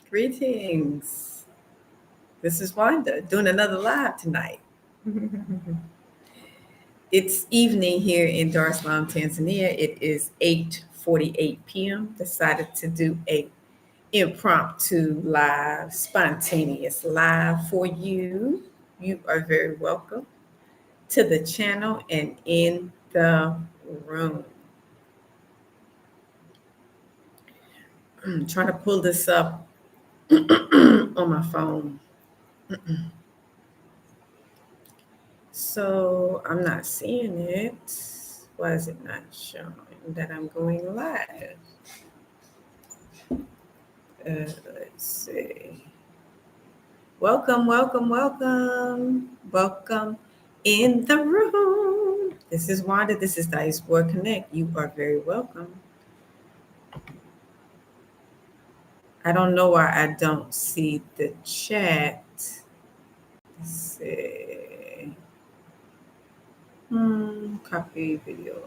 Greetings. This is Wanda doing another live tonight. It's evening here in Dar es Salaam, Tanzania. It is 8:48 p.m. Decided to do a impromptu live, spontaneous live for you. You are very welcome to the channel and in the room. I'm trying to pull this up on my phone. So I'm not seeing it. Why is it not showing that I'm going live? Let's see. Welcome, welcome, welcome. Welcome in the room. This is Wanda. This is Diaspora Connect. You are very welcome. I don't know why I don't see the chat. Let's see. Copy video.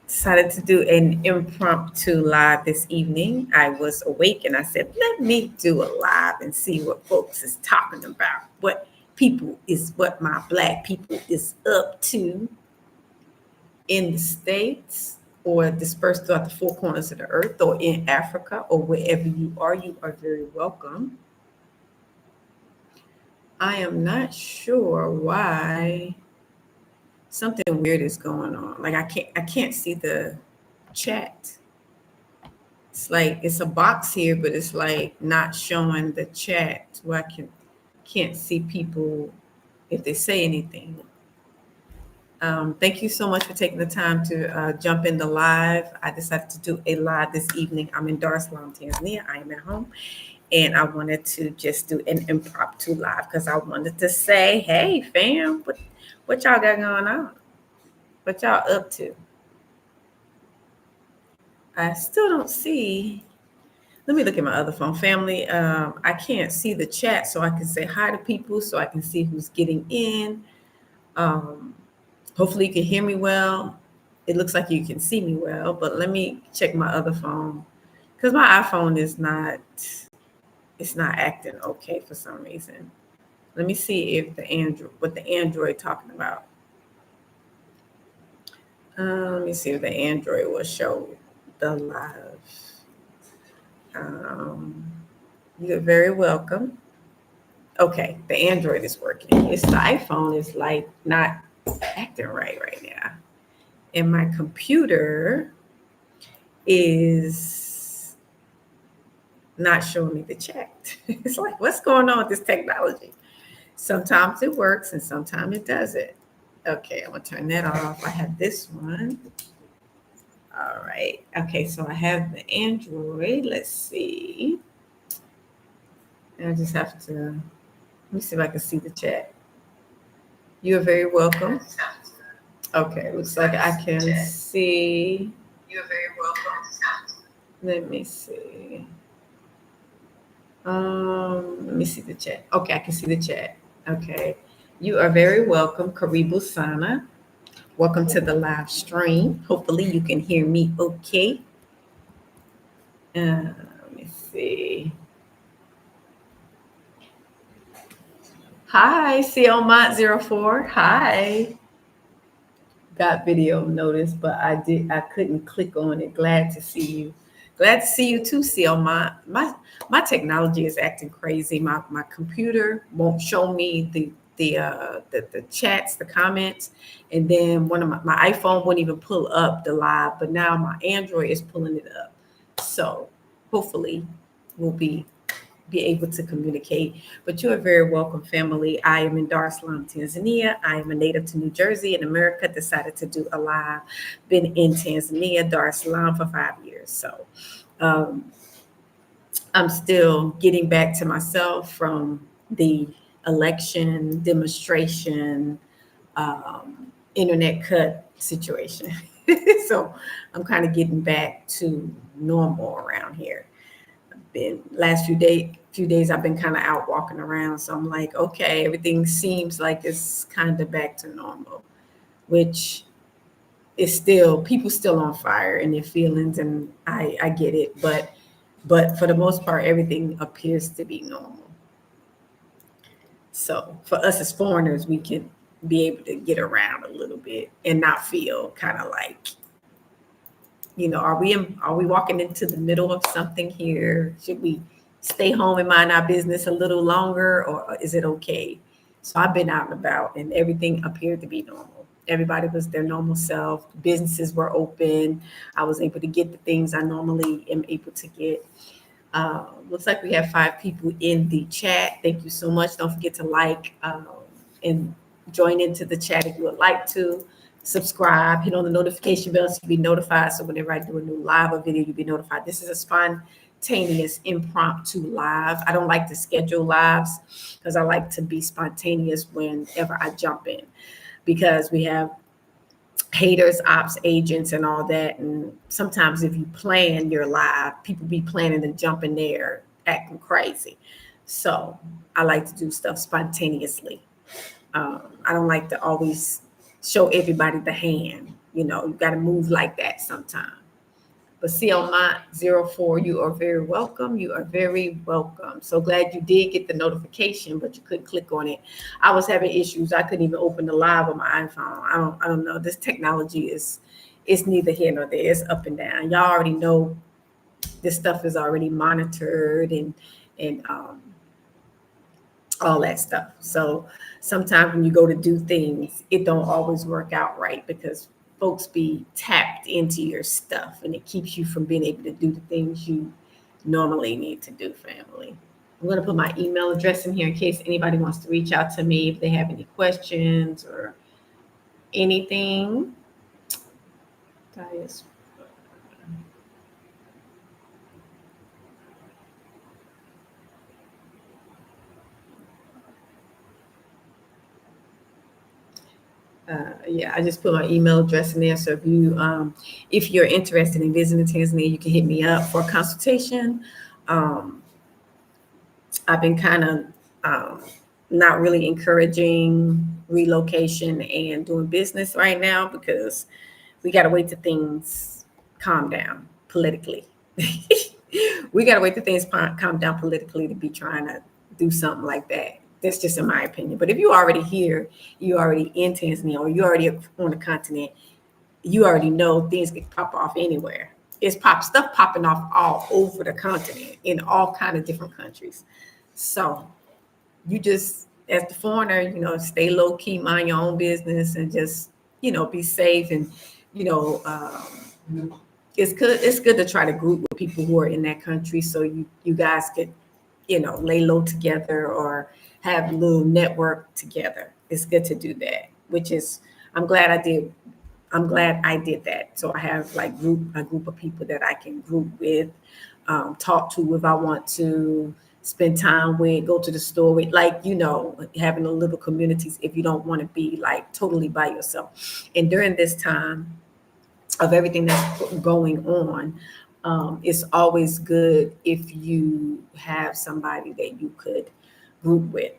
Decided to do an impromptu live this evening. I was awake and I said, let me do a live and see what folks is talking about. What my Black people is up to in the States or dispersed throughout the four corners of the earth or in Africa or wherever you are very welcome. I am not sure why something weird is going on. Like I can't see the chat. It's like it's a box here, but it's like not showing the chat where I can't see people if they say anything. Thank you so much for taking the time to jump in the live. I decided to do a live this evening. I'm in Dar es Salaam, Tanzania. I am at home. And I wanted to just do an impromptu live because I wanted to say, hey, fam, what y'all got going on? What y'all up to? I still don't see. Let me look at my other phone. Family, I can't see the chat, so I can say hi to people, so I can see who's getting in. Hopefully you can hear me well. It looks like you can see me well, but let me check my other phone because my iPhone is not acting okay for some reason. Let me see if what the Android talking about. Let me see if the Android will show the live. You're very welcome. Okay, the Android is working. It's the iPhone is like not acting right now. And my computer is not showing me the chat. It's like, what's going on with this technology? Sometimes it works and sometimes it doesn't. Okay, I'm gonna turn that off. I have this one. All right. Okay, so I have the Android. Let's see. I just have to, let me see if I can see the chat. You're very welcome. Okay, looks like I can see. You're very welcome. Let me see. Let me see the chat. Okay, I can see the chat. Okay. You are very welcome, Karibu Sana. Welcome to the live stream. Hopefully you can hear me okay. Let me see. Hi, CLMont04. Hi. Got video notice, but I couldn't click on it. Glad to see you. Glad to see you too, CLMont. My technology is acting crazy. My computer won't show me the chats, the comments, and then one of my iPhone won't even pull up the live, but now my Android is pulling it up. So hopefully we'll be be able to communicate. But you are very welcome, family. I am in Dar es Salaam, Tanzania. I am a native to New Jersey in America. Decided to do a live. Been in Tanzania, Dar es Salaam for 5 years. So um, I'm still getting back to myself from the election demonstration, internet cut situation. So I'm kind of getting back to normal around here. Been last few days I've been kind of out walking around. So I'm like, okay, everything seems like it's kind of back to normal, which is still people still on fire in their feelings, and I get it, but for the most part, everything appears to be normal. So for us as foreigners, we can be able to get around a little bit and not feel kind of like, are we walking into the middle of something here? Should we stay home and mind our business a little longer, or is it okay? So I've been out and about, and everything appeared to be normal. Everybody was their normal self. Businesses were open. I was able to get the things I normally am able to get. Looks like we have 5 people in the chat. Thank you so much. Don't forget to like and join into the chat if you would like to. Subscribe, hit on the notification bell so you'll be notified. So whenever I do a new live or video, you'll be notified. This is a spontaneous impromptu live. I don't like to schedule lives because I like to be spontaneous whenever I jump in, because we have haters, ops, agents, and all that. And sometimes if you plan your live, people be planning to jump in there acting crazy. So I like to do stuff spontaneusly. I don't like to always show everybody the hand. You got to move like that sometimes. But see on my 04, you are very welcome. You are very welcome. So glad you did get the notification, but you couldn't click on it. I was having issues. I couldn't even open the live on my iPhone. I don't know. This technology is neither here nor there. It's up and down. Y'all already know this stuff is already monitored and all that stuff. So sometimes when you go to do things, it don't always work out right because folks be tapped into your stuff, and it keeps you from being able to do the things you normally need to do, family. I'm going to put my email address in here in case anybody wants to reach out to me if they have any questions or anything. Yeah, I just put my email address in there. So if you're interested in visiting Tanzania, you can hit me up for a consultation. Um, I've been kind of not really encouraging relocation and doing business right now because we got to wait till things calm down politically. We got to wait till things calm down politically to be trying to do something like that. That's just in my opinion. But if you're already here, you're already in Tanzania, or you're already on the continent, you already know things can pop off anywhere. It's stuff popping off all over the continent in all kind of different countries. So you just, as the foreigner, stay low key, mind your own business, and just, be safe. And, you know, it's good to try to group with people who are in that country so you guys could, lay low together or have a little network together. It's good to do that, which is, I'm glad I did. I'm glad I did that. So I have like a group of people that I can group with, talk to if I want to, spend time with, go to the store with, like, having a little communities if you don't want to be like totally by yourself. And during this time of everything that's going on, it's always good if you have somebody that you could group with.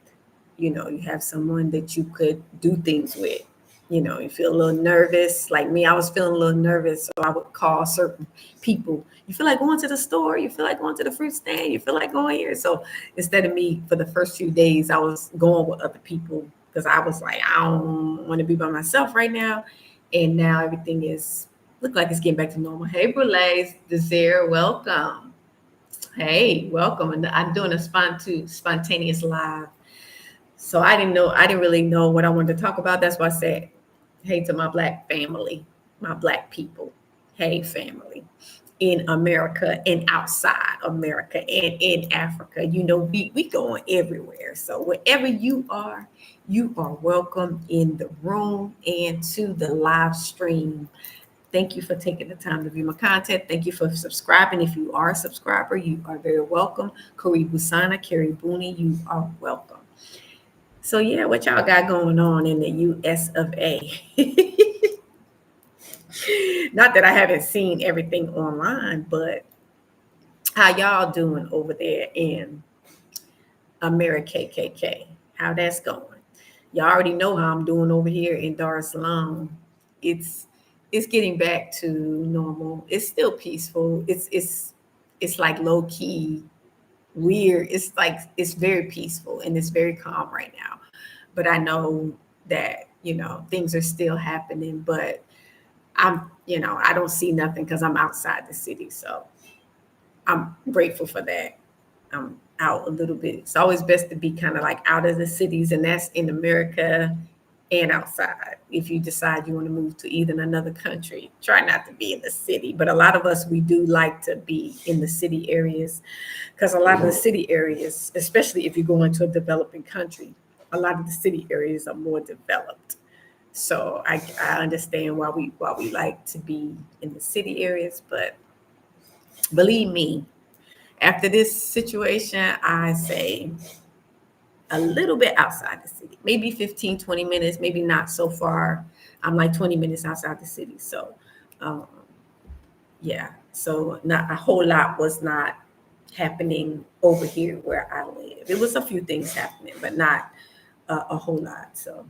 You have someone that you could do things with. You feel a little nervous. Like me, I was feeling a little nervous, so I would call certain people. You feel like going to the store? You feel like going to the fruit stand? You feel like going here? So instead of me, for the first few days, I was going with other people because I was like, I don't want to be by myself right now. And now everything look like it's getting back to normal. Hey, Brulé, Desire, welcome. Hey, welcome. And I'm doing a spontaneous live. So I didn't really know what I wanted to talk about. That's why I said, hey to my Black family, my Black people. Hey, family. in America and outside America and in Africa. You know, we going everywhere. So wherever you are welcome in the room and to the live stream. Thank you for taking the time to view my content. Thank you for subscribing. If you are a subscriber, you are very welcome. Karibu Sana, Carrie Booney, you are welcome. So yeah, what y'all got going on in the US of A? Not that I haven't seen everything online, but how y'all doing over there in America KKK? How that's going? Y'all already know how I'm doing over here in Dar es Salaam. It's it's getting back to normal. It's still peaceful. It's like low key weird. It's like it's very peaceful and it's very calm right now. But I know that, things are still happening, but I don't see nothing because I'm outside the city. So I'm grateful for that. I'm out a little bit. It's always best to be kind of like out of the cities, and that's in America and outside. If you decide you want to move to even another country, try not to be in the city. But a lot of us, we do like to be in the city areas because a lot of the city areas, especially if you go into a developing country, a lot of the city areas are more developed. So I understand why we like to be in the city areas, but believe me, after this situation, I say a little bit outside the city, maybe 15, 20 minutes, maybe not so far. I'm like 20 minutes outside the city. So, um, yeah. So, not a whole lot was not happening over here where I live. It was a few things happening, but not a whole lot. So,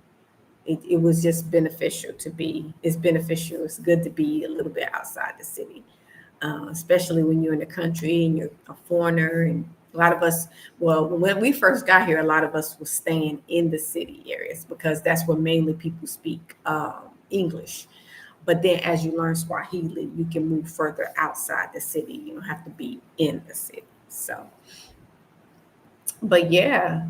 it was just beneficial it's beneficial. It's good to be a little bit outside the city, especially when you're in the country and you're a foreigner. And a lot of us, well, when we first got here, a lot of us were staying in the city areas because that's where mainly people speak English. But then as you learn Swahili, you can move further outside the city. You don't have to be in the city. So, but yeah,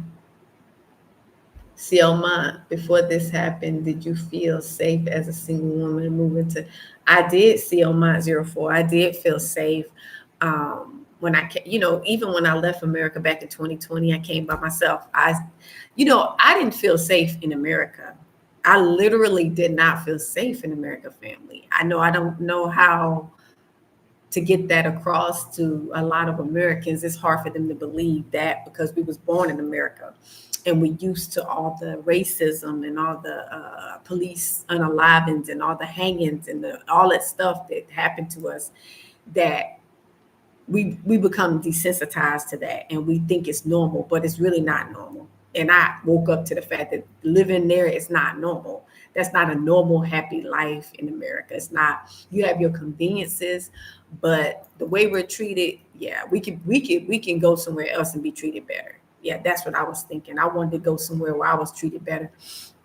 Sioma, before this happened, did you feel safe as a single woman moving to? I did, Sioma 04. I did feel safe. When I came, even when I left America back in 2020, I came by myself. I didn't feel safe in America. I literally did not feel safe in America, family. I don't know how to get that across to a lot of Americans. It's hard for them to believe that because we was born in America and we used to all the racism and all the police unalivings and all the hangings and all that stuff that happened to us, that we become desensitized to that and we think it's normal, but it's really not normal. And I woke up to the fact that living there is not normal. That's not a normal, happy life in America. It's not. You have your conveniences, but the way we're treated, yeah, we can go somewhere else and be treated better. Yeah, that's what I was thinking. I wanted to go somewhere where I was treated better.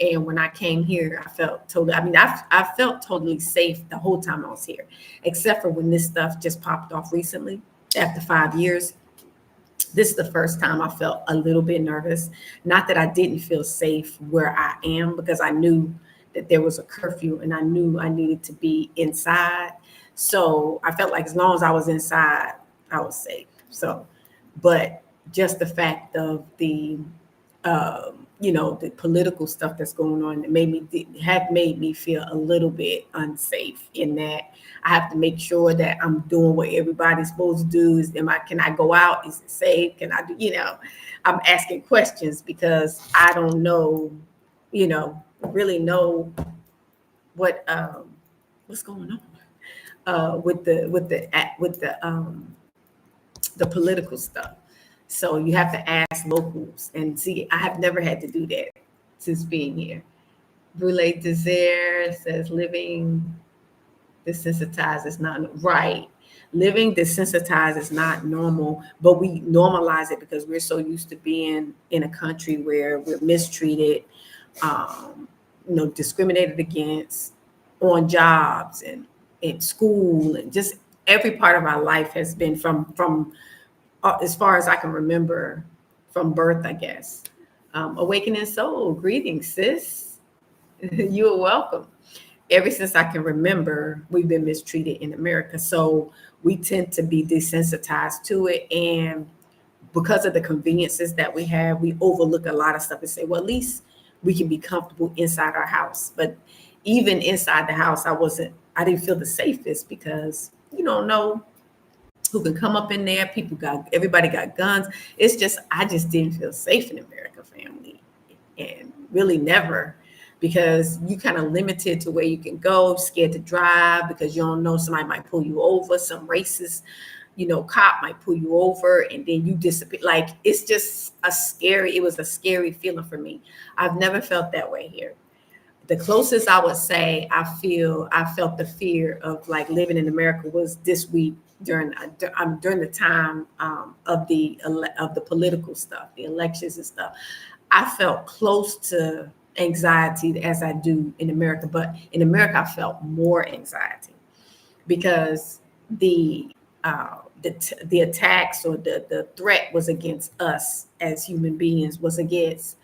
And when I came here, I felt totally. I mean, I felt totally safe the whole time I was here, except for when this stuff just popped off recently after 5 years. This is the first time I felt a little bit nervous. Not that I didn't feel safe where I am, because I knew that there was a curfew and I knew I needed to be inside. So I felt like as long as I was inside, I was safe. So, but just the fact of the political stuff that's going on that made me feel a little bit unsafe, in that I have to make sure that I'm doing what everybody's supposed to do. Can I go out? Is it safe? Can I do, I'm asking questions because I don't know, really know what what's going on with the political stuff. So you have to ask locals and see. I have never had to do that since being here. Brule Desire says living desensitized is not right. Living desensitized is not normal, but we normalize it because we're so used to being in a country where we're mistreated, discriminated against on jobs and in school, and just every part of our life has been from as far as I can remember, from birth, I guess. Awakening Soul, greetings, sis. You are welcome. ever since I can remember, we've been mistreated in America. So we tend to be desensitized to it. And because of the conveniences that we have, we overlook a lot of stuff and say, well, at least we can be comfortable inside our house. But even inside the house, I didn't feel the safest because you don't know who can come up in there. Everybody got guns. I just didn't feel safe in America, family. And really never, because you kind of limited to where you can go, scared to drive because you don't know, somebody might pull you over, some racist, cop might pull you over and then you disappear. Like it was a scary feeling for me. I've never felt that way here. The closest I would say I felt the fear of like living in America was this week during the time of the political stuff, the elections and stuff. I felt close to anxiety as I do in America, but in America I felt more anxiety because the attacks or the threat was against us as human beings, was against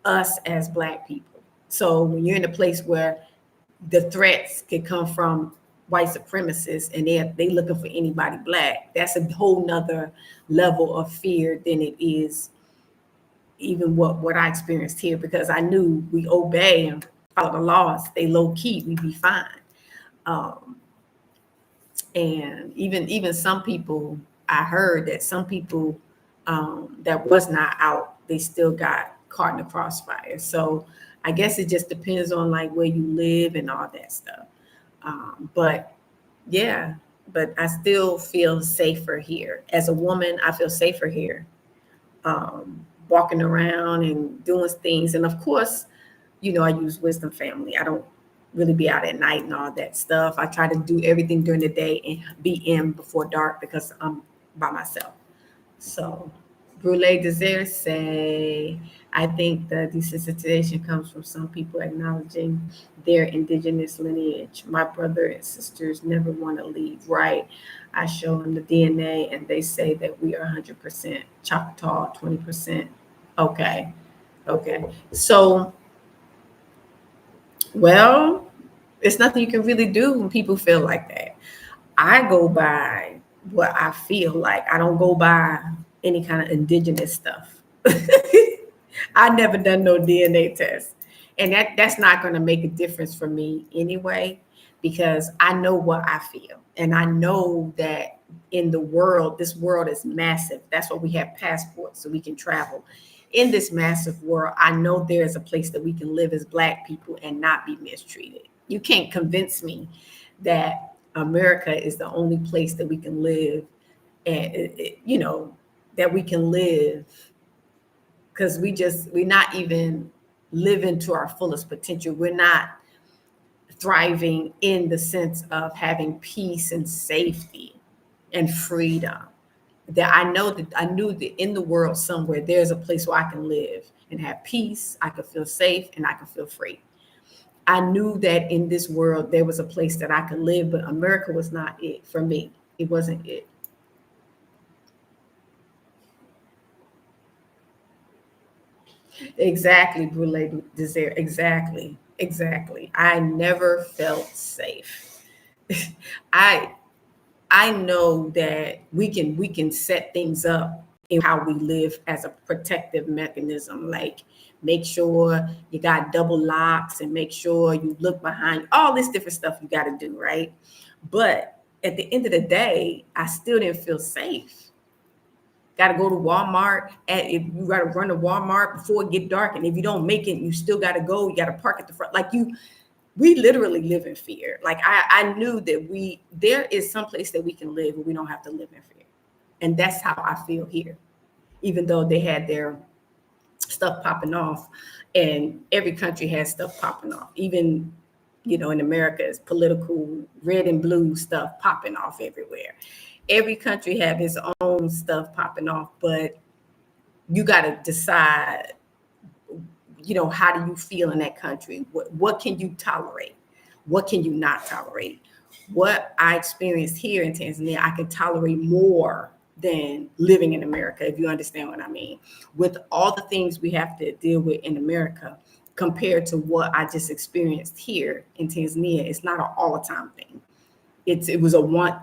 us as Black people. So when you're in a place where the threats can come from white supremacists and they looking for anybody Black, that's a whole nother level of fear than it is even what I experienced here, because I knew we obey and follow the laws, stay low key, we be fine. Um, and even some people, I heard that some people that was not out, they still got caught in the crossfire. So I guess it just depends on like where you live and all that stuff. But yeah, but I still feel safer here. As a woman, I feel safer here, walking around and doing things. And of course, I use Wisdom Family. I don't really be out at night and all that stuff. I try to do everything during the day and be in before dark because I'm by myself. So Brule Desire say, I think the desensitization comes from some people acknowledging their indigenous lineage. My brother and sisters never want to leave. Right. I show them the DNA and they say that we are 100% Choctaw, 20%. Okay. Okay. So, well, it's nothing you can really do when people feel like that. I go by what I feel like. I don't go by any kind of indigenous stuff. I never done no DNA test. And that's not going to make a difference for me anyway, because I know what I feel. And I know that in the world, this world is massive. That's why we have passports so we can travel. In this massive world, I know there's a place that we can live as Black people and not be mistreated. You can't convince me that America is the only place that we can live, and that we can live, because we're not even living to our fullest potential. We're not thriving in the sense of having peace and safety and freedom. That I knew that in the world somewhere there's a place where I can live and have peace, I could feel safe, and I could feel free. I knew that in this world there was a place that I could live, but America was not it for me. It wasn't it. Exactly, Brule Desire. Exactly. Exactly. I never felt safe. I I know that we can set things up in how we live as a protective mechanism, like make sure you got double locks and make sure you look behind, all this different stuff you got to do, right? But at the end of the day, I still didn't feel safe. Got to go to Walmart. If you got to run to Walmart before it get dark, and if you don't make it, you still got to go. You got to park at the front. We literally live in fear. Like I knew that there is some place that we can live and we don't have to live in fear. And that's how I feel here. Even though they had their stuff popping off, and every country has stuff popping off. Even, in America, it's political red and blue stuff popping off everywhere. Every country have its own stuff popping off, but you got to decide, how do you feel in that country? What can you tolerate? What can you not tolerate? What I experienced here in Tanzania, I can tolerate more than living in America, if you understand what I mean. With all the things we have to deal with in America, compared to what I just experienced here in Tanzania. It's not an all the time thing. It was a one.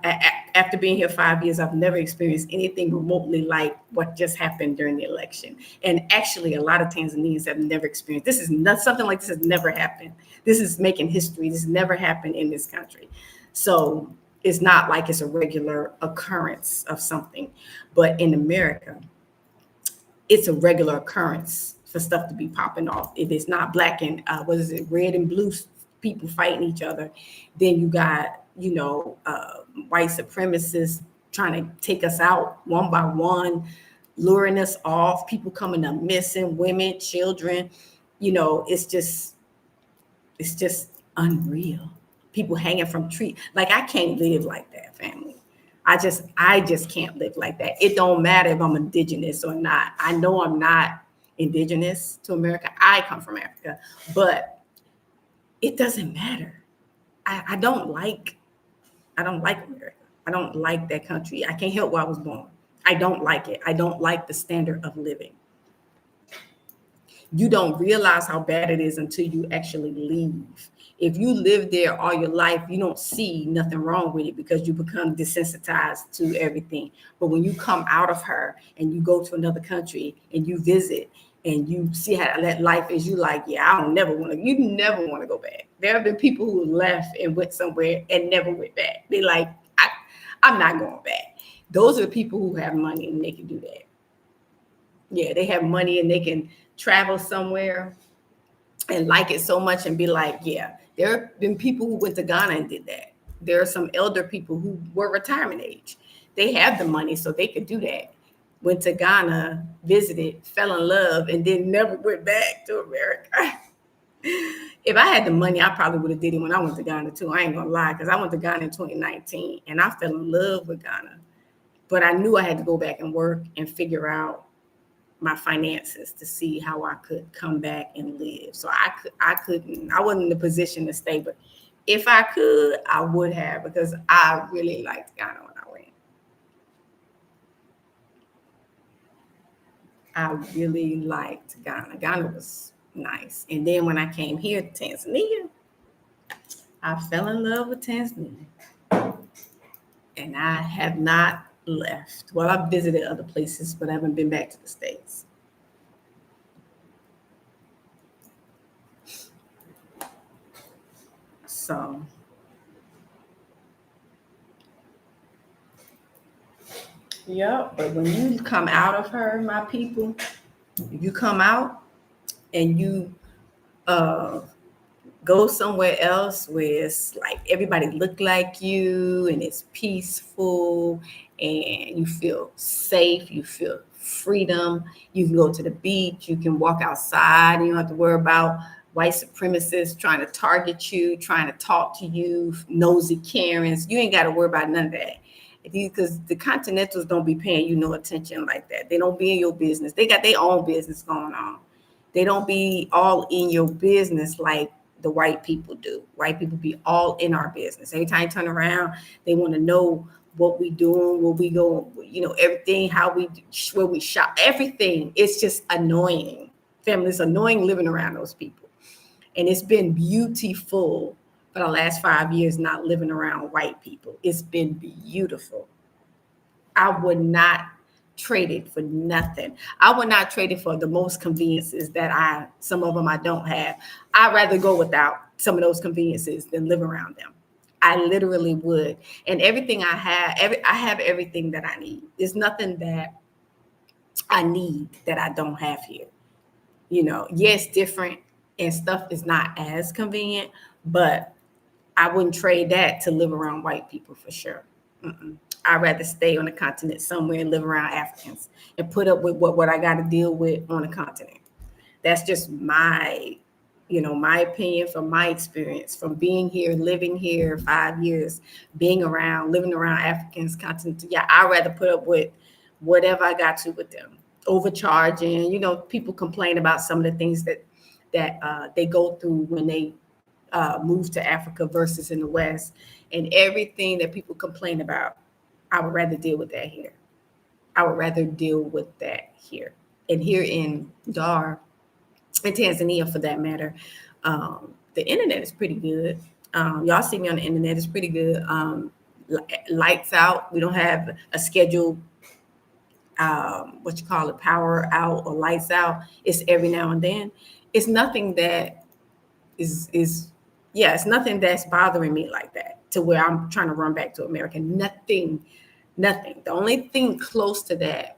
After being here 5 years, I've never experienced anything remotely like what just happened during the election. And actually, a lot of Tanzanians have never experienced this. Is not something like this has never happened. This is making history. This has never happened in this country. So it's not like it's a regular occurrence of something, but in America, it's a regular occurrence for stuff to be popping off. If it's not black and what is it, red and blue people fighting each other, then you got, white supremacists trying to take us out one by one, luring us off, people coming up missing, women, children. It's just unreal. People hanging from trees. Like, I can't live like that, family. I just can't live like that. It don't matter if I'm indigenous or not. I know I'm not indigenous to America. I come from Africa, but it doesn't matter. I don't like America. I don't like that country. I can't help where I was born. I don't like it. I don't like the standard of living. You don't realize how bad it is until you actually leave. If you live there all your life, you don't see nothing wrong with it because you become desensitized to everything. But when you come out of her and you go to another country and you visit and you see how that life is, you like, yeah, you never want to go back. There have been people who left and went somewhere and never went back. They like, I'm not going back. Those are the people who have money and they can do that. Yeah, they have money and they can travel somewhere and like it so much and be like, yeah, there have been people who went to Ghana and did that. There are some elder people who were retirement age. They have the money, so they could do that. Went to Ghana, visited, fell in love, and then never went back to America. If I had the money, I probably would have did it when I went to Ghana too. I ain't gonna lie, because I went to Ghana in 2019 and I fell in love with Ghana. But I knew I had to go back and work and figure out my finances to see how I could come back and live. So I wasn't in the position to stay, but if I could, I would have, because I really liked Ghana when I went. I really liked Ghana. Ghana was nice. And then when I came here to Tanzania, I fell in love with Tanzania. And I have not left. Well, I've visited other places, but I haven't been back to the States. So, yeah, but when you come out of her, my people, you come out and you uh go somewhere else where it's like everybody look like you and it's peaceful and you feel safe, you feel freedom. You can go to the beach, you can walk outside, and you don't have to worry about white supremacists trying to target you, trying to talk to you, nosy Karens. You ain't got to worry about none of that. Because the Continentals don't be paying you no attention like that. They don't be in your business. They got their own business going on. They don't be all in your business like the white people do. White people be all in our business. Every time you turn around, they want to know what we doing, where we go, everything, how we, where we shop, everything. It's just annoying. Family, it's annoying living around those people. And it's been beautiful for the last 5 years not living around white people. It's been beautiful. I would not trade it for nothing. I would not trade it for the most conveniences that some of them I don't have. I'd rather go without some of those conveniences than live around them. I literally would. And everything I have everything that I need. There's nothing that I need that I don't have here. Yes, different and stuff is not as convenient, but I wouldn't trade that to live around white people for sure. I'd rather stay on the continent somewhere and live around Africans and put up with what I got to deal with on the continent. That's just my opinion from my experience from being here, living here 5 years, living around Africans, continent. Yeah, I'd rather put up with whatever I got to with them. Overcharging, people complain about some of the things that they go through when they move to Africa versus in the West, and everything that people complain about. I would rather deal with that here. I would rather deal with that here. And here in Dar, in Tanzania for that matter. The internet is pretty good. Y'all see me on the internet, it's pretty good. Lights out. We don't have a scheduled what you call it, power out or lights out. It's every now and then. It's nothing that is yeah, it's nothing that's bothering me like that to where I'm trying to run back to America. Nothing, nothing. The only thing close to that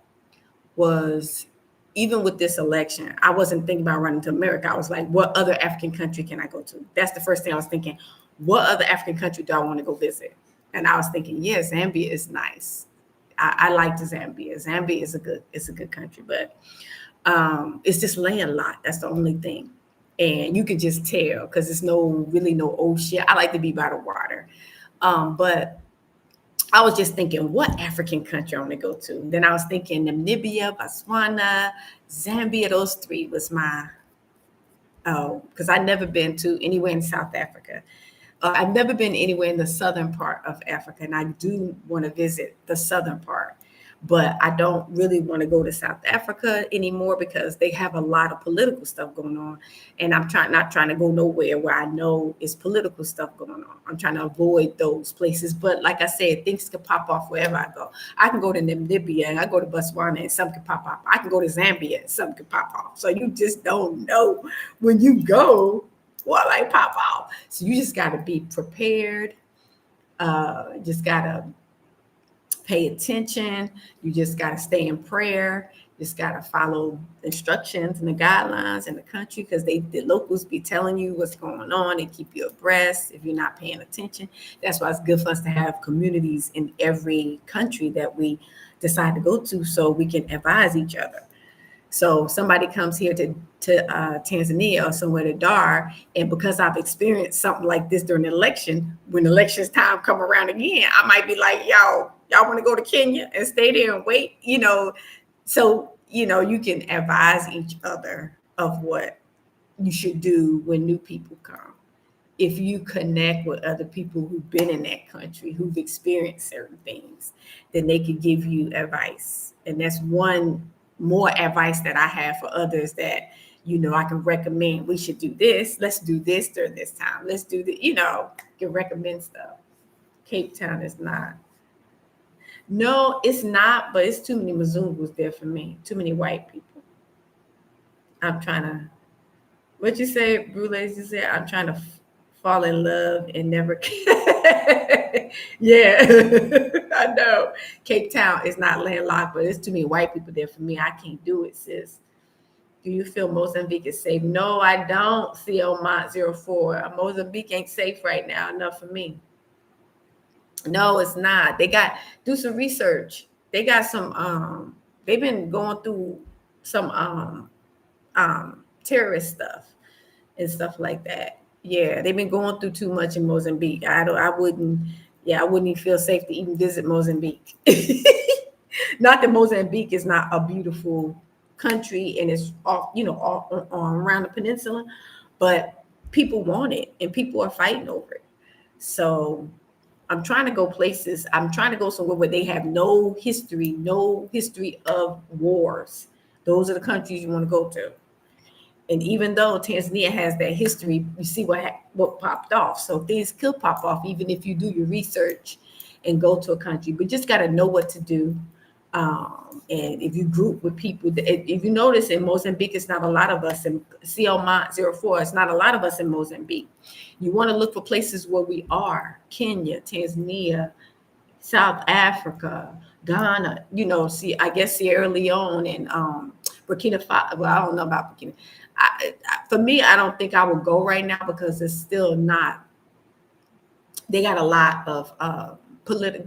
was even with this election, I wasn't thinking about running to America. I was like, what other African country can I go to? That's the first thing I was thinking. What other African country do I want to go visit? And I was thinking, yeah, Zambia is nice. I liked Zambia. Zambia is a good country, but it's just landlocked. That's the only thing. And you can just tell because there's no ocean. I like to be by the water. But I was just thinking, what African country I want to go to? Then I was thinking Namibia, Botswana, Zambia. Those three was my, because I've never been to anywhere in South Africa. I've never been anywhere in the southern part of Africa, and I do want to visit the southern part. But I don't really want to go to South Africa anymore because they have a lot of political stuff going on, and I'm not trying to go nowhere where I know is political stuff going on. I'm trying to avoid those places. But like I said, things can pop off wherever I go. I can go to Namibia and I go to Botswana and something can pop off. I can go to Zambia and something can pop off. So you just don't know when you go what might pop off. So you just got to be prepared. Just got to pay attention. You just got to stay in prayer. Just got to follow instructions and the guidelines in the country because the locals be telling you what's going on and keep you abreast if you're not paying attention. That's why it's good for us to have communities in every country that we decide to go to so we can advise each other. So somebody comes here to Tanzania or somewhere to Dar, and because I've experienced something like this during the election, when elections time come around again, I might be like, y'all want to go to Kenya and stay there and wait, So, you can advise each other of what you should do when new people come. If you connect with other people who've been in that country, who've experienced certain things, then they could give you advice. And that's one more advice that I have for others that, I can recommend. We should do this. Let's do this during this time. Let's do the, can recommend stuff. Cape Town is not. No, it's not, but it's too many Mzungus there for me. Too many white people. I'm trying to, what you say, Brules, you said, I'm trying to fall in love and never yeah. I know Cape Town is not landlocked, but it's too many white people there for me. I can't do it, sis. Do you feel Mozambique is safe? No, I don't. CO Mont 04. Mozambique ain't safe right now enough for me. No, it's not. They got do some research. They got some they've been going through some terrorist stuff and stuff like that. Yeah, they've been going through too much in Mozambique. I wouldn't even feel safe to even visit Mozambique. Not that Mozambique is not a beautiful country and it's all on around the peninsula, but people want it and people are fighting over it. So I'm trying to go places. I'm trying to go somewhere where they have no history of wars. Those are the countries you want to go to. And even though Tanzania has that history, you see what popped off. So things could pop off even if you do your research and go to a country. But just got to know what to do. And if you group with people, if you notice in Mozambique, it's not a lot of us in CO Mont 04. It's not a lot of us in Mozambique. You want to look for places where we are: Kenya, Tanzania, South Africa, Ghana. I guess Sierra Leone and Burkina Faso. Well, I don't know about Burkina. For me, I don't think I would go right now because it's still not. They got a lot of political.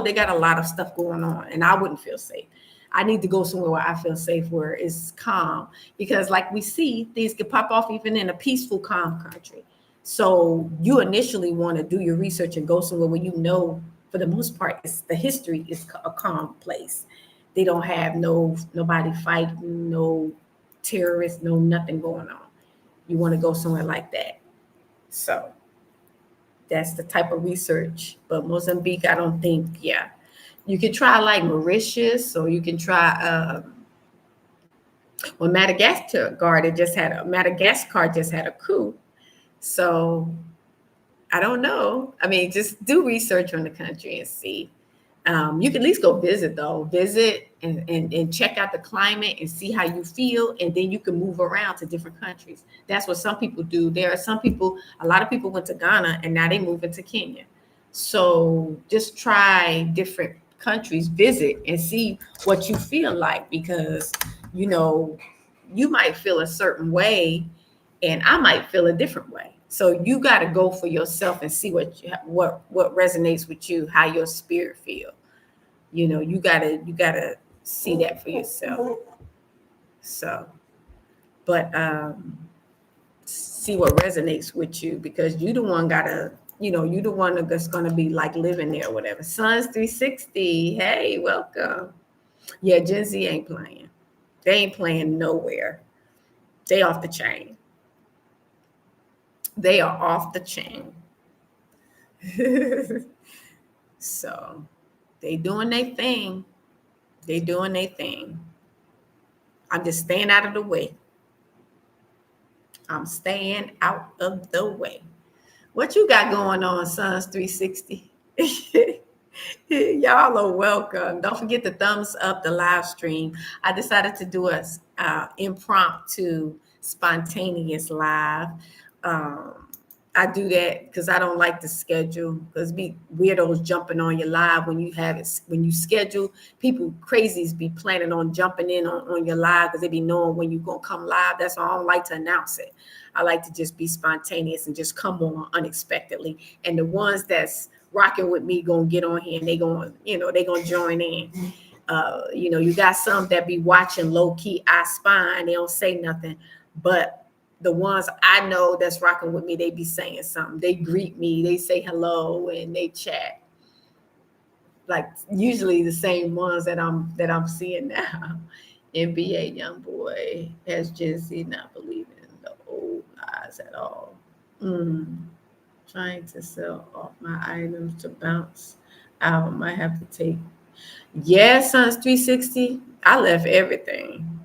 They got a lot of stuff going on, and I wouldn't feel safe. I need to go somewhere where I feel safe, where it's calm, because like we see, things can pop off even in a peaceful, calm country. So you initially want to do your research and go somewhere where for the most part, the history is a calm place. They don't have nobody fighting, no terrorists, no nothing going on. You want to go somewhere like that. So that's the type of research. But Mozambique, I don't think, yeah. You could try like Mauritius, or you can try Well, Madagascar just had a coup. So I don't know. I mean, just do research on the country and see. You can at least go visit though. Visit and check out the climate and see how you feel, and then you can move around to different countries. That's what some people do. There are some people, a lot of people went to Ghana and now they move into Kenya. So just try different countries, visit and see what you feel like, because you know, you might feel a certain way and I might feel a different way. So you got to go for yourself and see what resonates with you, how your spirit feel. You know, you gotta see that for yourself. So, but see what resonates with you, because you the one gotta, you the one that's gonna be like living there or whatever. Sons 360, hey, welcome. Yeah, Gen Z ain't playing. They ain't playing nowhere. They off the chain. They are off the chain. So they doing their thing. They doing their thing. I'm just staying out of the way. I'm staying out of the way. What you got going on, Sons 360? Y'all are welcome. Don't forget to thumbs up the live stream. I decided to do a impromptu, spontaneous live. Um, I do that because I don't like to schedule, because be weirdos jumping on your live when you have it. When you schedule, people crazies be planning on jumping in on your live because they be knowing when you're going to come live. That's why I don't like to announce it. I like to just be spontaneous and just come on unexpectedly. And the ones that's rocking with me gonna get on here and they gonna join in. You got some that be watching low key, I spy, and they don't say nothing. But the ones I know that's rocking with me, they be saying something. They greet me, they say hello, and they chat. Like usually the same ones that I'm seeing now. NBA young boy has Gen Z not believing in the old lies at all. Trying to sell off my items to bounce out. I might have to take. Yeah, Sons 360. I left everything.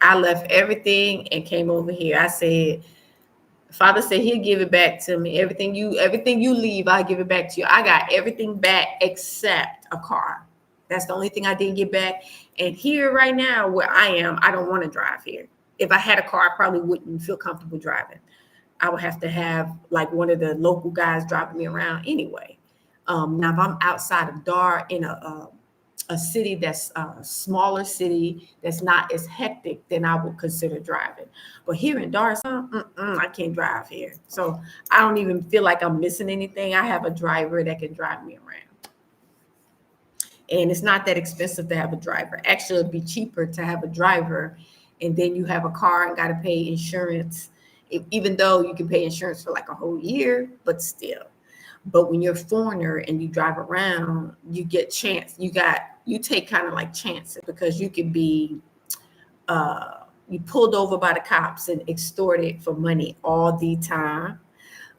I left everything and came over here. I said, Father said he'll give it back to me. Everything you leave, I'll give it back to you. I got everything back except a car. That's the only thing I didn't get back. And here right now where I am, I don't want to drive here. If I had a car, I probably wouldn't feel comfortable driving. I would have to have like one of the local guys driving me around anyway. Now, if I'm outside of Dar in a city that's a smaller city that's not as hectic, then I would consider driving. But here in Dar, I can't drive here. So I don't even feel like I'm missing anything. I have a driver that can drive me around. And it's not that expensive to have a driver. Actually, it'd be cheaper to have a driver, and then you have a car and got to pay insurance, even though you can pay insurance for like a whole year, but still. But when you're a foreigner and you drive around, you get chance. You take kind of like chances, because you could be you pulled over by the cops and extorted for money all the time.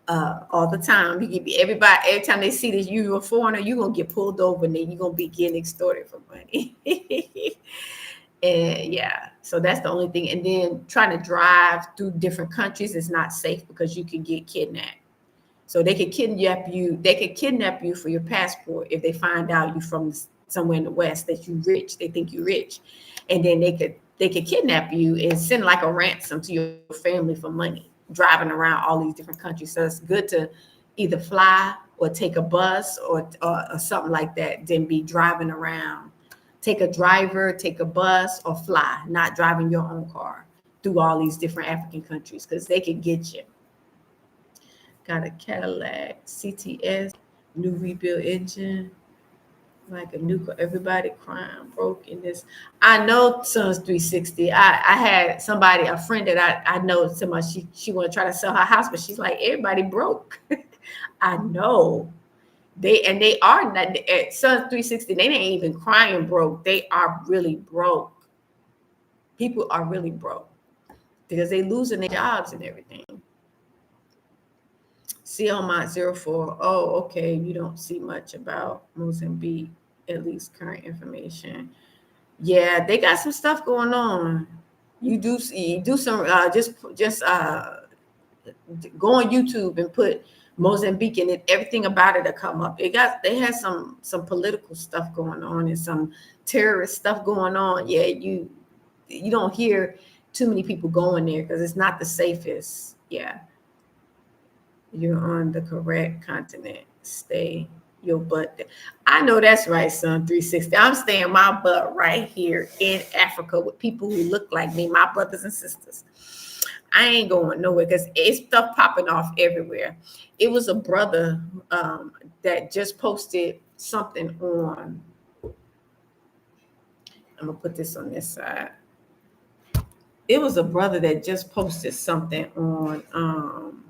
All the time. You can be everybody, every time they see that you're a foreigner, you're gonna get pulled over and then you're gonna be getting extorted for money. And yeah, so that's the only thing. And then trying to drive through different countries is not safe, because you can get kidnapped. So they could kidnap you. They could kidnap you for your passport if they find out you from somewhere in the West, that you rich. They think you're rich, and then they could kidnap you and send like a ransom to your family for money, driving around all these different countries. So it's good to either fly or take a bus or something like that than be driving around. Take a driver, take a bus, or fly, not driving your own car through all these different African countries, because they could get you. Got a Cadillac CTS, new rebuild engine, like a new. Everybody crying broke in this. I know Sons 360. I had somebody, a friend that I know so much. She want to try to sell her house, but she's like, everybody broke. I know. They are not at Sons 360. They ain't even crying broke. They are really broke. People are really broke because they losing their jobs and everything. See on my 04. Oh, okay. You don't see much about Mozambique, at least current information. Yeah, they got some stuff going on. You do some just go on YouTube and put Mozambique and everything about it will come up. They had some political stuff going on and some terrorist stuff going on. Yeah, you don't hear too many people going there because it's not the safest. Yeah, you're on the correct continent. Stay your butt there. I know that's right, son. 360. I'm staying my butt right here in Africa with people who look like me, my brothers and sisters. I ain't going nowhere because it's stuff popping off everywhere. It was a brother that just posted something on. I'm gonna put this on this side. It was a brother that just posted something on.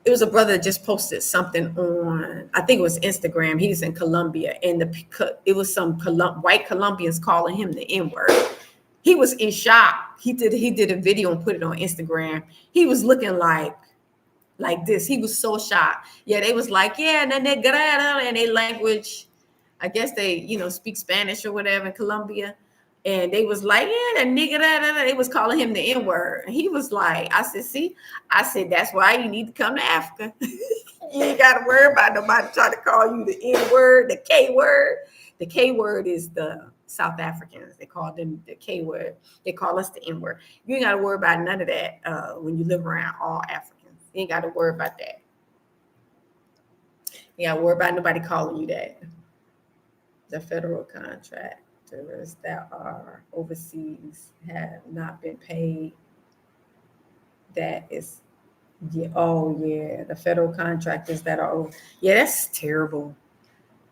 It was a brother that just posted something on. I think it was Instagram. He's in Colombia, and it was some white Colombians calling him the N word. He was in shock. He did a video and put it on Instagram. He was looking like this. He was so shocked. Yeah, they was like, yeah, and then they grada and they language. I guess they, speak Spanish or whatever in Colombia. And they was like, yeah, that nigga, they was calling him the N-word. And he was like, I said, see, I said, that's why you need to come to Africa. You ain't got to worry about nobody trying to call you the N-word, the K-word. The K-word is the South Africans. They call them the K-word. They call us the N-word. You ain't got to worry about none of that when you live around all Africans. You ain't got to worry about that. You got to worry about nobody calling you that. The federal contractors that are overseas have not been paid. That is, yeah, oh yeah, the federal contractors that are over. Yeah, that's terrible.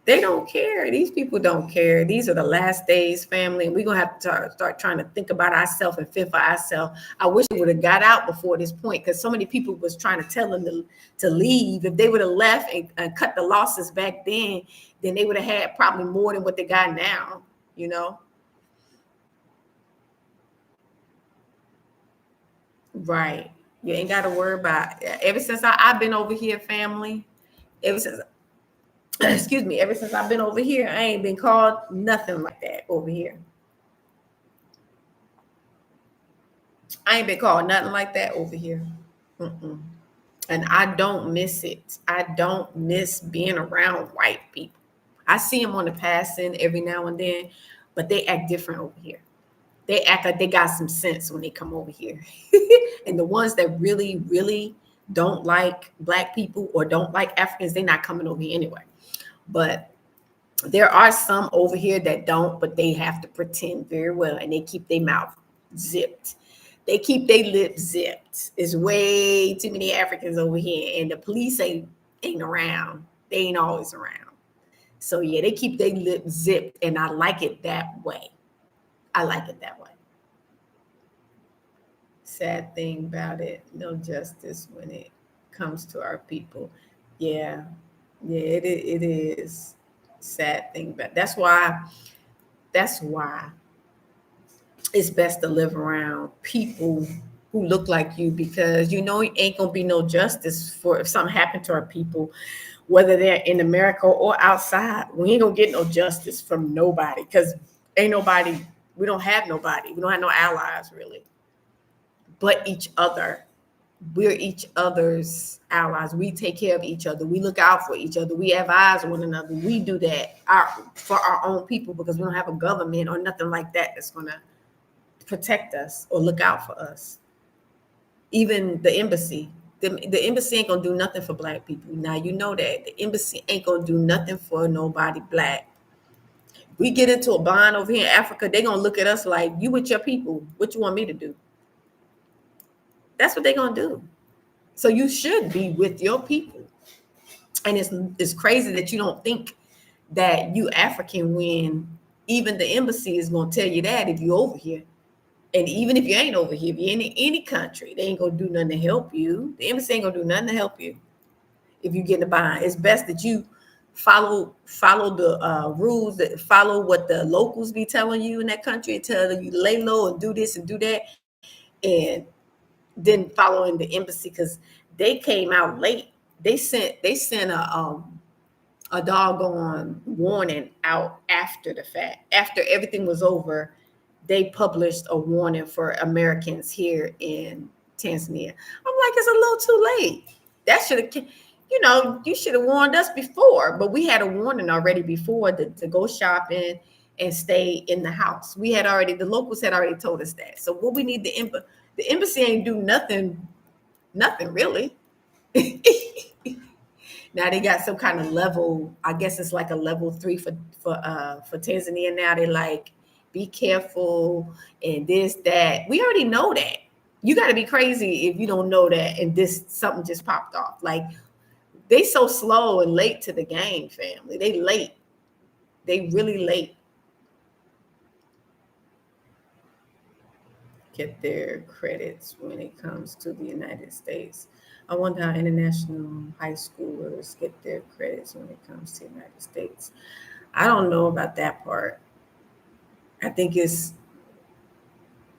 They don't care. These people don't care. These are the last days, family, and we're gonna have to start trying to think about ourselves and fend for ourselves. I wish it would have got out before this point because so many people was trying to tell them to leave. If they would have left and cut the losses back then they would have had probably more than what they got now. Right. You ain't got to worry about it. Ever since I've been over here, family. Ever since excuse me, ever since I've been over here, I ain't been called nothing like that over here. I ain't been called nothing like that over here. Mm-mm. And I don't miss it. I don't miss being around white people. I see them on the passing every now and then, but they act different over here. They act like they got some sense when they come over here. And the ones that really, really don't like black people or don't like Africans, they're not coming over here anyway. But there are some over here that don't, but they have to pretend very well and they keep their mouth zipped. They keep their lips zipped. There's way too many Africans over here, and the police ain't around. They ain't always around. So yeah, they keep their lips zipped, and I like it that way. I like it that way. Sad thing about it, no justice when it comes to our people. Yeah, yeah, it is sad thing, but that's why it's best to live around people who look like you because it ain't gonna be no justice for if something happened to our people, whether they're in America or outside. We ain't gonna get no justice from nobody because ain't nobody. We don't have nobody. We don't have no allies really, but each other. We're each other's allies. We take care of each other. We look out for each other. We have eyes on one another. We do that for our own people because we don't have a government or nothing like that that's gonna protect us or look out for us. Even the embassy. The embassy ain't gonna do nothing for black people. Now you know that. The embassy ain't gonna do nothing for nobody black. We get into a bind over here in Africa, they're gonna look at us like, you with your people, what you want me to do? That's what they're gonna do. So you should be with your people. And it's crazy that you don't think that you African when even the embassy is gonna tell you that if you over here. And even if you ain't over here, if you're in any country, they ain't gonna do nothing to help you. The embassy ain't gonna do nothing to help you if you get in the bind. It's best that you follow the rules, that follow what the locals be telling you in that country and tell you to lay low and do this and do that, and then following the embassy because they came out late. They sent a doggone warning out after the fact, after everything was over. they published a warning for Americans here in Tanzania. I'm like, it's a little too late. That should have, you should have warned us before, but we had a warning already before to go shopping and stay in the house. The locals had already told us that. So what we need the embassy ain't do nothing really. Now they got some kind of level. I guess it's like a level 3 for Tanzania. Now they like be careful and this that. We already know that. You got to be crazy if you don't know that. And this something just popped off. Like they so slow and late to the game, family. They late. They really late. Get their credits when it comes to the United States. I wonder how international high schoolers get their credits when it comes to the United States. I don't know about that part. I think it's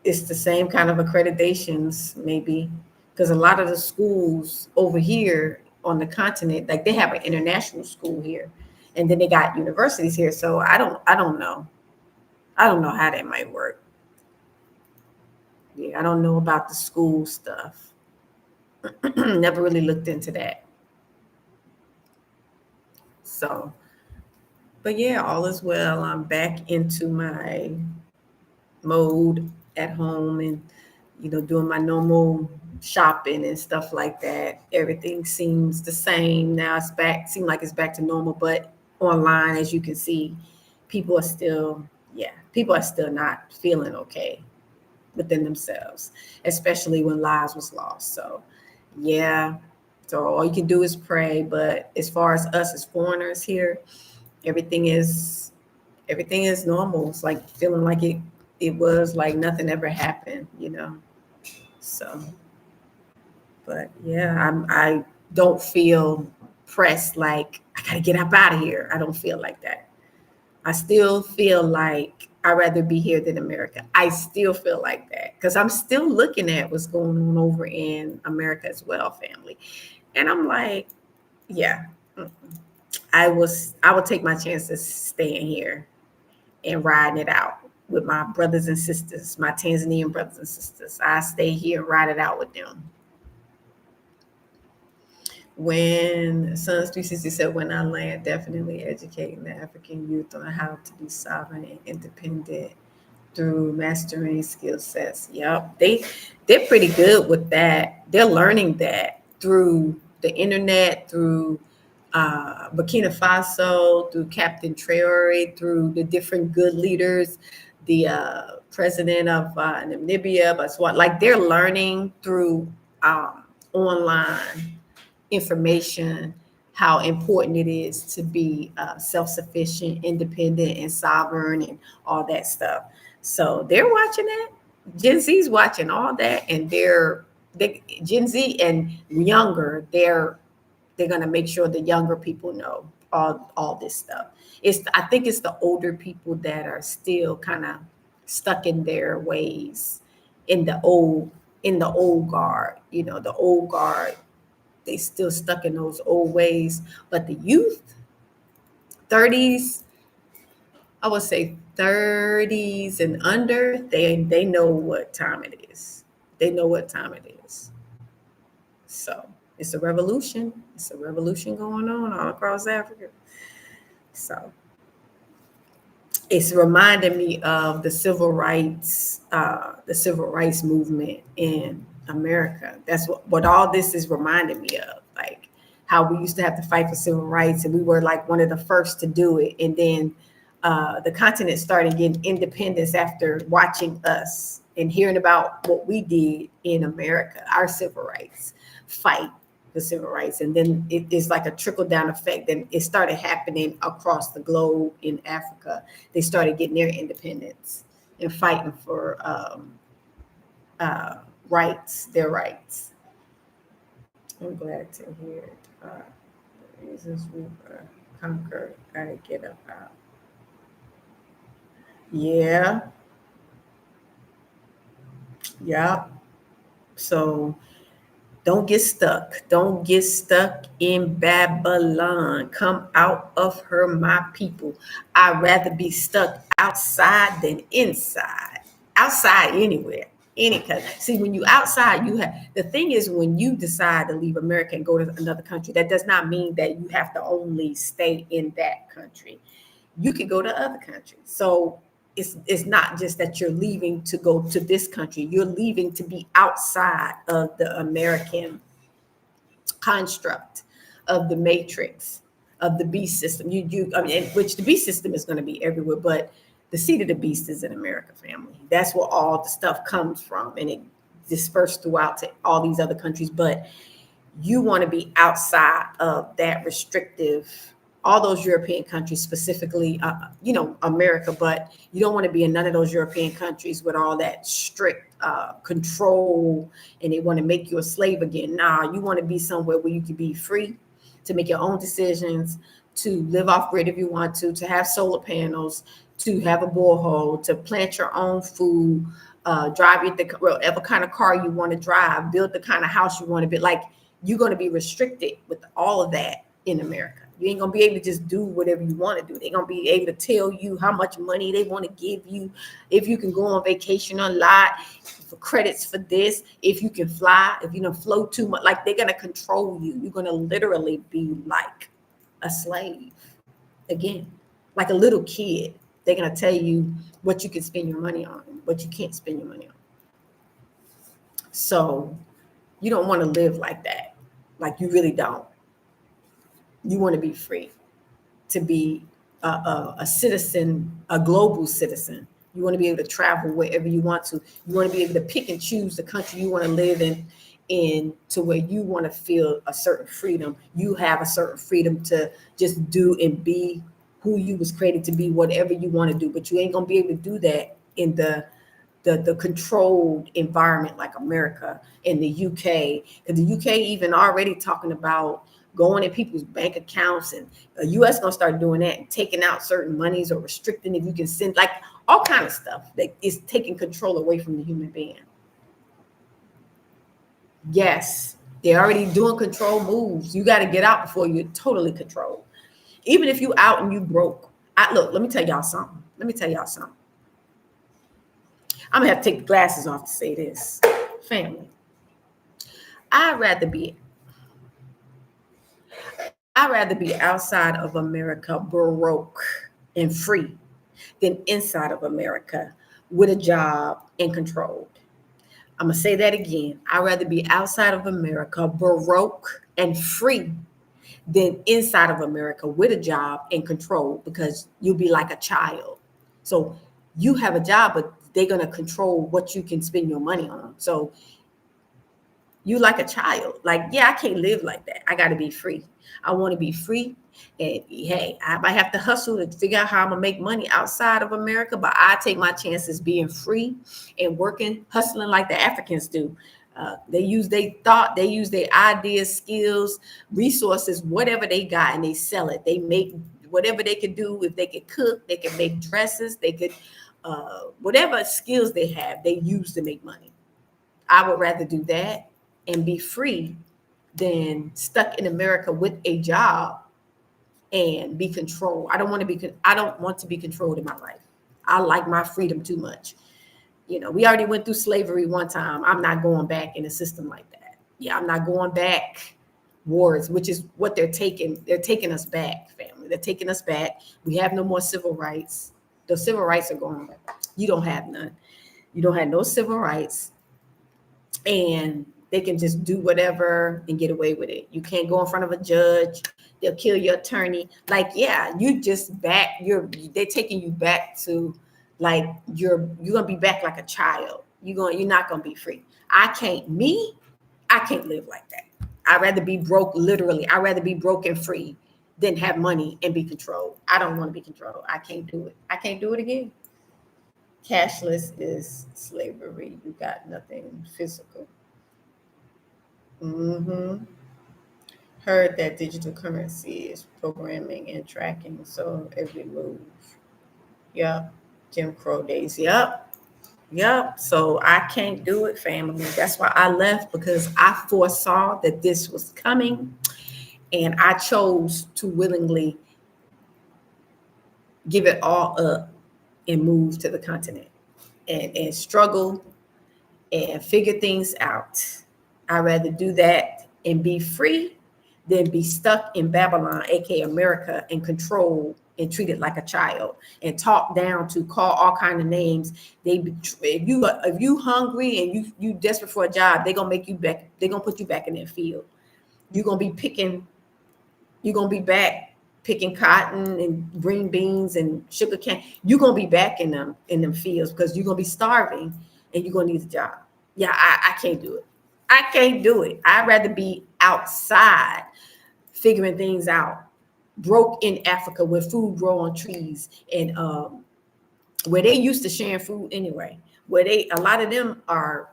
the same kind of accreditations, maybe, because a lot of the schools over here on the continent, like they have an international school here, and then they got universities here. So I don't know. I don't know how that might work. Yeah, I don't know about the school stuff. Never really looked into that. So, but yeah, all is well. I'm back into my mode at home and doing my normal shopping and stuff like that. Everything seems the same now. It's back, seem like it's back to normal, but online, as you can see, people are still, yeah, people are still not feeling okay within themselves, especially when lives was lost. So, yeah. So all you can do is pray. But as far as us as foreigners here, everything is everything is normal. It's like feeling like it was like nothing ever happened. So, but yeah, I don't feel pressed like I gotta get up out of here. I don't feel like that. I still feel like I'd rather be here than America. I still feel like that because I'm still looking at what's going on over in America as well, family. And I'm like, yeah, I would take my chances staying here and riding it out with my brothers and sisters, my Tanzanian brothers and sisters. I stay here and ride it out with them. When Sons 360 said, when I land, definitely educating the African youth on how to be sovereign and independent through mastering skill sets. Yep. They're pretty good with that. They're learning that through the internet, through Burkina Faso, through Captain Traore, through the different good leaders, the president of Namibia, but what like they're learning through online information how important it is to be self-sufficient, independent, and sovereign, and all that stuff. So they're watching that. Gen Z's watching all that, and Gen Z and younger. They're gonna make sure the younger people know all this stuff. I think it's the older people that are still kind of stuck in their ways, in the old guard. The old guard, they still stuck in those old ways. But the youth, 30s, I would say 30s and under, they know what time it is. They know what time it is. So it's a revolution. It's a revolution going on all across Africa. So it's reminding me of the civil rights movement in America. That's what all this is reminding me of. Like how we used to have to fight for civil rights, and we were like one of the first to do it. And then the continent started getting independence after watching us and hearing about what we did in America, our civil rights fight, the civil rights. And then it is like a trickle down effect. And it started happening across the globe in Africa. They started getting their independence and fighting for rights, their rights. I'm glad to hear it. Reasons we conquer, gotta get up out. Yeah, yeah. So don't get stuck. Don't get stuck in Babylon. Come out of her, my people. I'd rather be stuck outside than inside. outside anywhere, any country. See, when you outside, you have the thing is when you decide to leave America and go to another country, that does not mean that you have to only stay in that country. You could go to other countries. So it's not just that you're leaving to go to this country. You're leaving to be outside of the American construct of the matrix of the beast system. I mean, which the beast system is going to be everywhere, but the seed of the beast is in America, family. That's where all the stuff comes from, and it dispersed throughout to all these other countries. But you want to be outside of that restrictive, all those European countries, specifically, America, but you don't want to be in none of those European countries with all that strict control, and they want to make you a slave again. Nah, you want to be somewhere where you can be free to make your own decisions, to live off grid if you want to have solar panels, to have a borehole, to plant your own food, drive whatever kind of car you want to drive, build the kind of house you want to build. Like, you're going to be restricted with all of that in America. You ain't going to be able to just do whatever you want to do. They're going to be able to tell you how much money they want to give you, if you can go on vacation a lot, for credits for this, if you can fly, if you don't float too much. Like, they're going to control you. You're going to literally be like a slave again, like a little kid. They're going to tell you what you can spend your money on, what you can't spend your money on. So you don't want to live like that. Like, you really don't. You want to be free, to be a citizen, a global citizen. You want to be able to travel wherever you want to. You want to be able to pick and choose the country you want to live in to where you want to feel a certain freedom. You have a certain freedom to just do and be who you was created to be, whatever you want to do. But you ain't going to be able to do that in the controlled environment like America and the UK. Because the UK even already talking about going in people's bank accounts, and the US gonna start doing that and taking out certain monies or restricting if you can send, like, all kind of stuff that is taking control away from the human being. Yes, they're already doing control moves. You got to get out before you're totally controlled. Even if you out and you broke. Let me tell y'all something. I'm gonna have to take the glasses off to say this. Family, I'd rather be outside of America broke and free than inside of America with a job and controlled. I'm gonna say that again. I'd rather be outside of America broke and free than inside of America with a job and control, because you'll be like a child. So you have a job, but they're gonna control what you can spend your money on. So you like a child. Like, yeah, I can't live like that. I gotta be free. I want to be free. And hey, I might have to hustle to figure out how I'm gonna make money outside of America, but I take my chances being free and working, hustling like the Africans do. They use their thought, they use their ideas, skills, resources, whatever they got, and they sell it. They make whatever they could do. If they could cook, they could make dresses, they could, whatever skills they have, they use to make money. I would rather do that and be free than stuck in America with a job and be controlled. I don't want to be controlled in my life. I like my freedom too much. We already went through slavery one time. I'm not going back in a system like that. Yeah, I'm not going back. Wars, which is what they're taking. They're taking us back, family. They're taking us back. We have no more civil rights. The civil rights are going back. You don't have none. You don't have no civil rights. And they can just do whatever and get away with it. You can't go in front of a judge. They'll kill your attorney. Like, yeah, they're taking you back to, like, you're gonna be back like a child. You're not gonna be free. I can't live like that. I'd rather be broke, literally. I'd rather be broke and free than have money and be controlled. I don't want to be controlled. I can't do it. I can't do it again. Cashless is slavery. You got nothing physical. Heard that digital currency is programming and tracking, so every move. Yep. Jim Crow days. Yep. So I can't do it, family. That's why I left, because I foresaw that this was coming, and I chose to willingly give it all up and move to the continent. and struggle and figure things out. I'd rather do that and be free than be stuck in Babylon, aka America, and controlled and treated like a child and talked down to, call all kind of names. If you hungry and you desperate for a job, they're gonna make you back. They're gonna put you back in that field. You're gonna be picking. You're gonna be back picking cotton and green beans and sugar cane. You're gonna be back in them fields because you're gonna be starving and you're gonna need a job. Yeah, I can't do it. I can't do it. I'd rather be outside figuring things out. Broke in Africa where food grow on trees and where they used to sharing food anyway. Where a lot of them are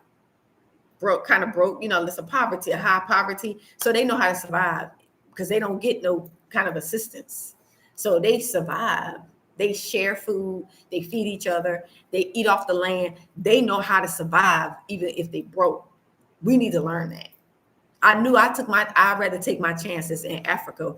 broke, kind of broke, there's a poverty, a high poverty. So they know how to survive because they don't get no kind of assistance. So they survive. They share food. They feed each other. They eat off the land. They know how to survive even if they broke. We need to learn that. I'd rather take my chances in Africa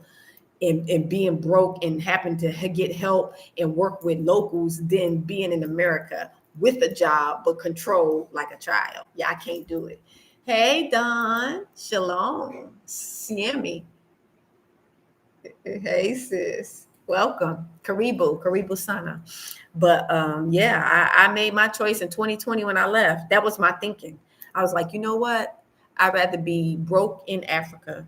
and being broke and having to get help and work with locals than being in America with a job but controlled like a child. Yeah, I can't do it. Hey, Don. Shalom. Siemi. Hey, sis. Welcome. Karibu Sana. But yeah, I made my choice in 2020 when I left. That was my thinking. I was like, you know what? I'd rather be broke in Africa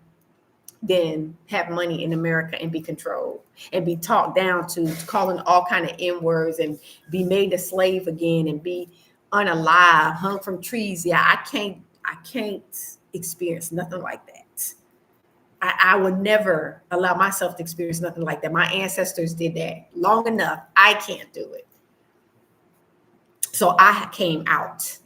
than have money in America and be controlled and be talked down to calling all kind of N words and be made a slave again and be unalive, hung from trees. Yeah, I can't experience nothing like that. I would never allow myself to experience nothing like that. My ancestors did that long enough. I can't do it. So I came out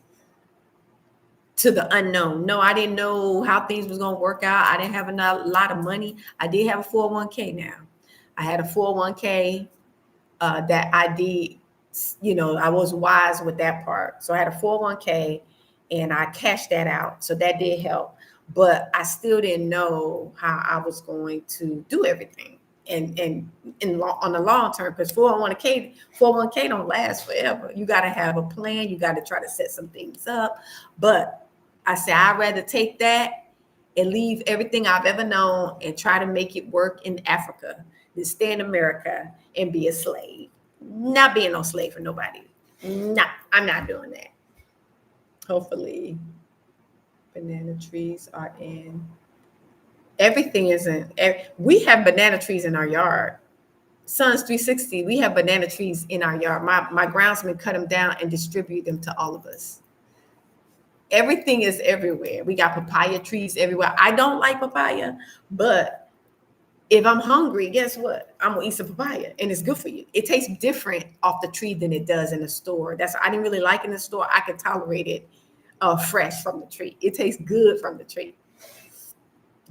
to the unknown. No, I didn't know how things was going to work out. I didn't have a lot of money. I did have a 401k now. I had a 401k that I did, I was wise with that part. So I had a 401k and I cashed that out. So that did help. But I still didn't know how I was going to do everything. And on the long term, because 401k don't last forever. You got to have a plan. You got to try to set some things up. But I said, I'd rather take that and leave everything I've ever known and try to make it work in Africa than stay in America and be a slave. Not being no slave for nobody. No, I'm not doing that. Hopefully, banana trees are in. Everything isn't. We have banana trees in our yard. Suns 360, we have banana trees in our yard. My groundsman cut them down and distribute them to all of us. Everything is everywhere. We got papaya trees everywhere. I don't like papaya, but if I'm hungry, guess what? I'm gonna eat some papaya, and it's good for you. It tastes different off the tree than it does in the store. I didn't really like in the store. I could tolerate it fresh from the tree. It tastes good from the tree.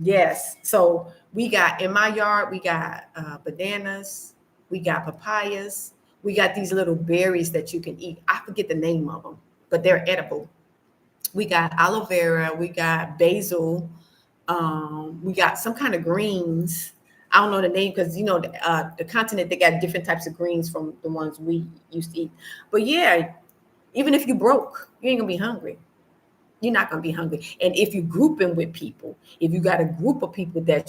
Yes. So we got in my yard, we got bananas, we got papayas, we got these little berries that you can eat. I forget the name of them, but they're edible. We got aloe vera, we got basil, we got some kind of greens. I don't know the name because the continent, they got different types of greens from the ones we used to eat. But yeah, even if you broke, you ain't gonna be hungry. You're not gonna be hungry. And if you grouping with people, if you got a group of people that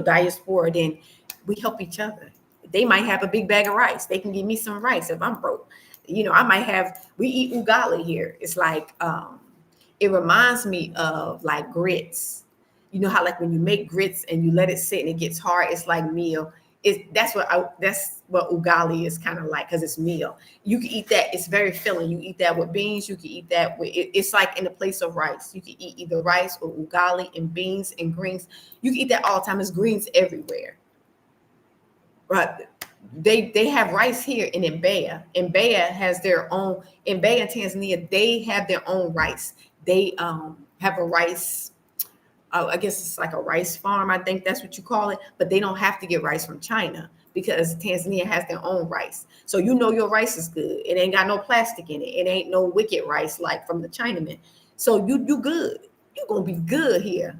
diaspora, then we help each other. They might have a big bag of rice. They can give me some rice if I'm broke. I might have. We eat ugali here. It's like it reminds me of like grits. You know how like when you make grits and you let it sit and it gets hard, it's like meal. That's what ugali is kind of like because it's meal. You can eat that. It's very filling. You eat that with beans. You can eat that with it's like in the place of rice. You can eat either rice or ugali and beans and greens. You can eat that all the time. There's greens everywhere. Right. They have rice here in Mbeya. Mbeya has their own. Mbeya in Tanzania, they have their own rice. They have a rice. I guess it's like a rice farm. I think that's what you call it. But they don't have to get rice from China because Tanzania has their own rice. So your rice is good. It ain't got no plastic in it. It ain't no wicked rice like from the Chinaman. So you good. You're gonna be good here.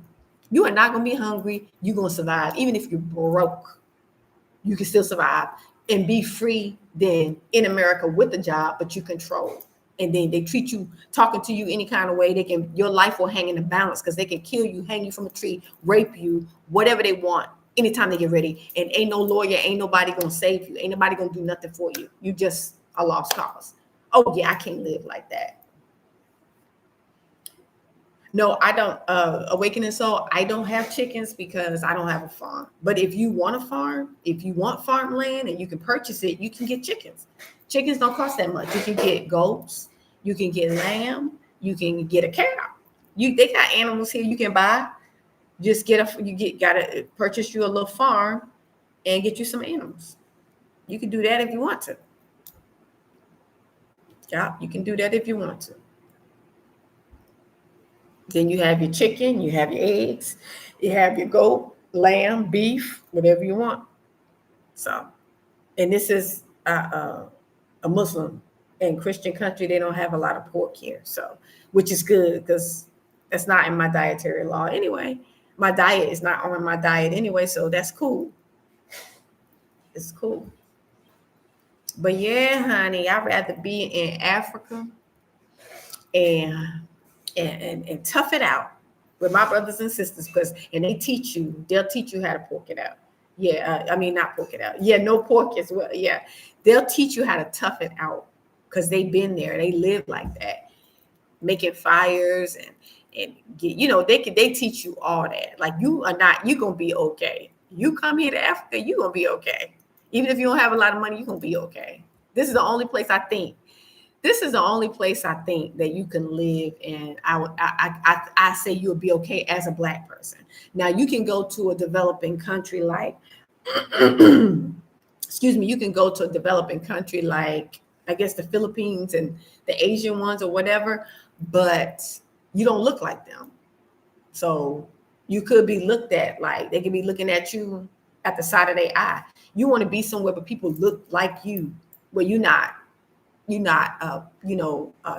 You are not gonna be hungry. You're gonna survive. Even if you're broke, you can still survive and be free than in America with a job, but you control. And then they treat you, talking to you any kind of way. They can, your life will hang in the balance because they can kill you, hang you from a tree, rape you, whatever they want, anytime they get ready. And ain't no lawyer, ain't nobody gonna save you. Ain't nobody gonna do nothing for you. You just a lost cause. Oh yeah, I can't live like that. No, I don't. Awakening Soul, I don't have chickens because I don't have a farm. But if you want a farm, if you want farmland and you can purchase it, you can get chickens. Chickens don't cost that much. You can get goats, you can get lamb, you can get a cow. They got animals here you can buy. Just gotta purchase you a little farm and get you some animals. You can do that if you want to. Yeah, you can do that if you want to. Then you have your chicken, you have your eggs, you have your goat, lamb, beef, whatever you want. So, and this is a Muslim and Christian country. They don't have a lot of pork here, so which is good because that's not in my dietary law anyway. My diet is not on my diet anyway, so that's cool. It's cool. But yeah, honey, I'd rather be in Africa and and tough it out with my brothers and sisters because and they'll teach you how to pork it out. Yeah, I mean not pork it out. Yeah, no pork as well. Yeah, they'll teach you how to tough it out because they've been there. They live like that, making fires and get, they teach you all that. Like you gonna be okay. You come here to Africa, you gonna be okay. Even if you don't have a lot of money, you gonna be okay. This is the only place I think that you can live, and I say you'll be okay as a Black person. Now you can go to a developing country like, excuse me, you can go to a developing country like I guess the Philippines and the Asian ones or whatever, but you don't look like them. So you could be looked at like they could be looking at you at the side of their eye. You want to be somewhere where people look like you, where you're not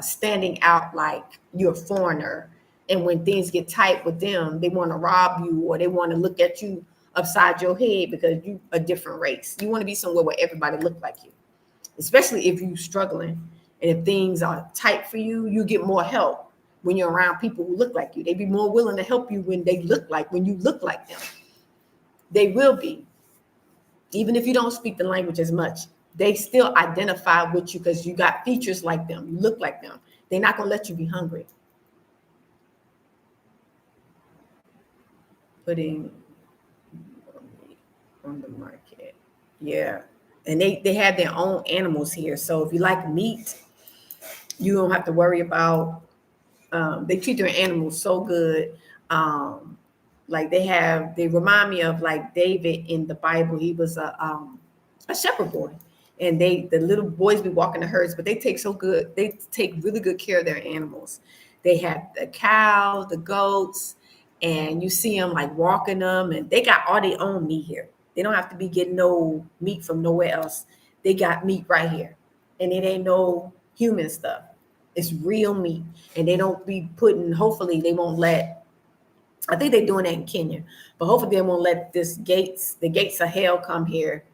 standing out like you're a foreigner. And when things get tight with them, they want to rob you or they want to look at you upside your head because you a different race. You want to be somewhere where everybody look like you, especially if you're struggling. And if things are tight for you, you get more help when you're around people who look like you. They be more willing to help you when you look like them. They will be. Even if you don't speak the language as much, they still identify with you because you got features like them. You look like them. They're not going to let you be hungry. Putting on the market. Yeah. And they have their own animals here. So if you like meat, you don't have to worry about, they treat their animals so good. Like they remind me of like David in the Bible. He was a shepherd boy. And the little boys be walking the herds, but they take really good care of their animals. They have the cows, the goats, and you see them like walking them, and they got all their own meat here. They don't have to be getting no meat from nowhere else. They got meat right here, and it ain't no human stuff. It's real meat, and they don't be putting. Hopefully, they won't let. I think they're doing that in Kenya, but hopefully they won't let the gates of hell come here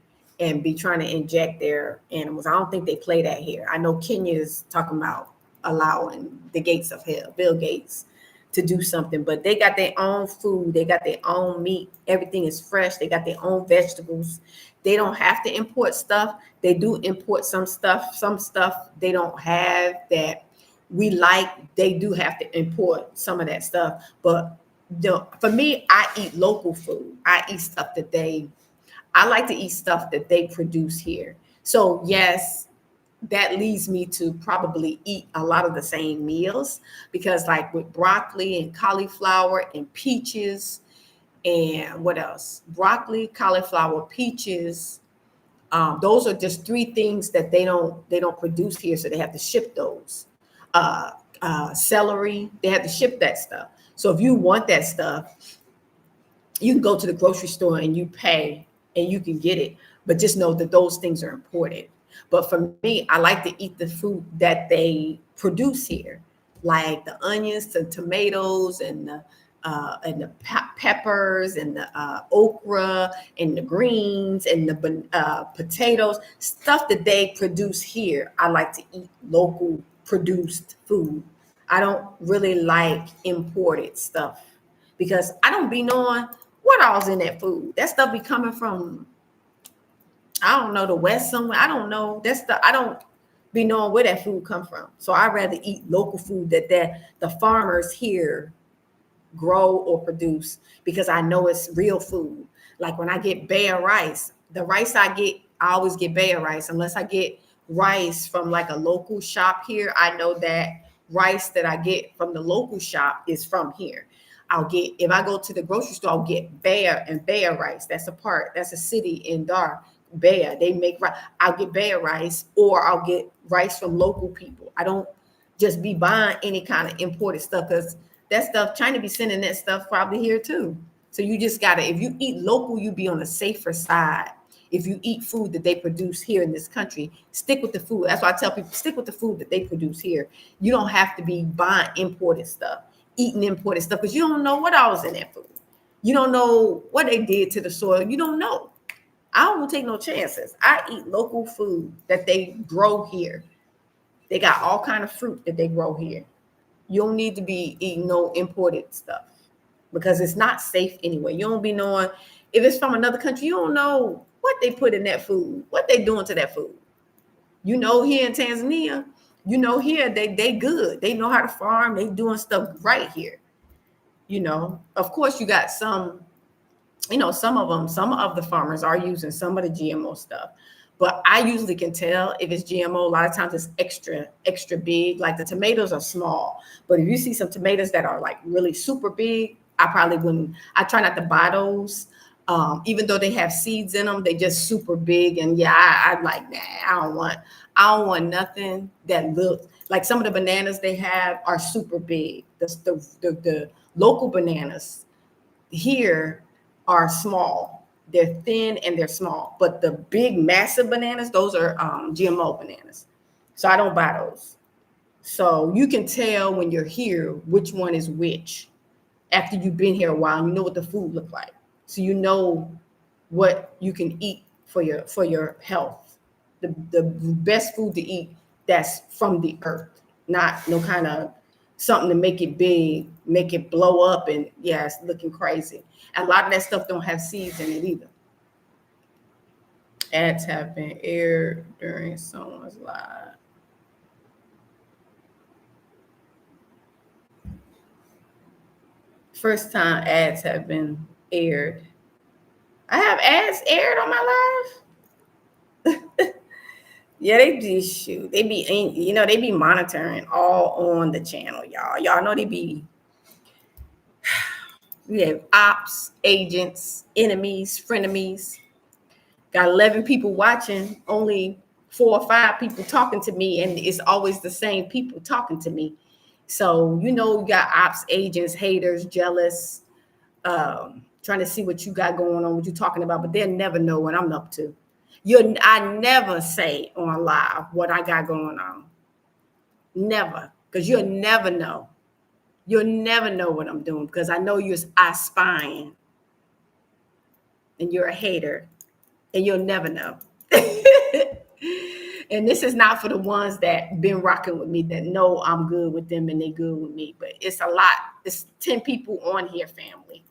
and be trying to inject their animals. I don't think they play that here. I know Kenya is talking about allowing the gates of hell, Bill Gates, to do something, but they got their own food. They got their own meat. Everything is fresh. They got their own vegetables. They don't have to import stuff. They do import some stuff. Some stuff they don't have that we like. They do have to import some of that stuff. But for me, I eat local food. I like to eat stuff that they produce here. So yes, that leads me to probably eat a lot of the same meals because like with broccoli and cauliflower and peaches and what else? Broccoli, cauliflower, peaches. Those are just three things that they don't produce here. So they have to ship those. Celery, they have to ship that stuff. So if you want that stuff, you can go to the grocery store and you pay and you can get it. But just know that those things are imported. But for me, I like to eat the food that they produce here, like the onions, the tomatoes, and the and the peppers and the okra and the greens and the potatoes, stuff that they produce here. I like to eat local produced food. I don't really like imported stuff because I don't be knowing what all's in that food. That stuff be coming from, I don't know, the West somewhere. I don't know. I don't be knowing where that food come from. So I'd rather eat local food that the farmers here grow or produce because I know it's real food. Like when I get Bayer rice, the rice I always get Bayer rice unless I get rice from like a local shop here. I know that rice that I get from the local shop is from here. I'll get, if I go to the grocery store, I'll get Bayer and Bayer rice. That's a city in Dar. Bayer, they make rice. I'll get Bayer rice or I'll get rice from local people. I don't just be buying any kind of imported stuff because that stuff, China be sending that stuff probably here too. So you just gotta, if you eat local, you be on the safer side. If you eat food that they produce here in this country, stick with the food. That's why I tell people, stick with the food that they produce here. You don't have to be buying imported stuff, eating imported stuff, because you don't know what all is in that food. You don't know what they did to the soil. You don't know. I don't take no chances. I eat local food that they grow here. They got all kind of fruit that they grow here. You don't need to be eating no imported stuff because it's not safe anyway. You don't be knowing if it's from another country. You don't know what they put in that food, what they doing to that food. You know, here in Tanzania, you know, here they good. They know how to farm. They doing stuff right here. You know, of course, you got some, you know, some of the farmers are using some of the GMO stuff. But I usually can tell if it's GMO. A lot of times it's extra big. Like the tomatoes are small. But if you see some tomatoes that are like really super big, I probably wouldn't. I try not to buy those. Even though they have seeds in them, they just super big. And yeah, I like, nah, I don't want nothing that looks like some of the bananas they have are super big. The local bananas here are small. They're thin and they're small. But the big, massive bananas, those are GMO bananas. So I don't buy those. So you can tell when you're here which one is which after you've been here a while and you know what the food look like. So you know what you can eat for your health. The best food to eat that's from the earth, not no kind of something to make it big, make it blow up, and yeah, it's looking crazy. And a lot of that stuff don't have seeds in it either. Ads have been aired during someone's live. First time ads have been aired. I have ads aired on my live. Yeah, they do shoot. They be, you know, they be monitoring all on the channel, y'all. Y'all know they be. We have ops, agents, enemies, frenemies. Got 11 people watching, only 4 or 5 people talking to me, and it's always the same people talking to me. So you know, you got ops, agents, haters, jealous, trying to see what you got going on, what you're talking about, but they'll never know what I'm up to. I never say on live what I got going on. Never, because you'll never know. You'll never know what I'm doing because I know I spying and you're a hater and you'll never know. And this is not for the ones that been rocking with me that know I'm good with them and they good with me, but it's a lot. It's 10 people on here, family,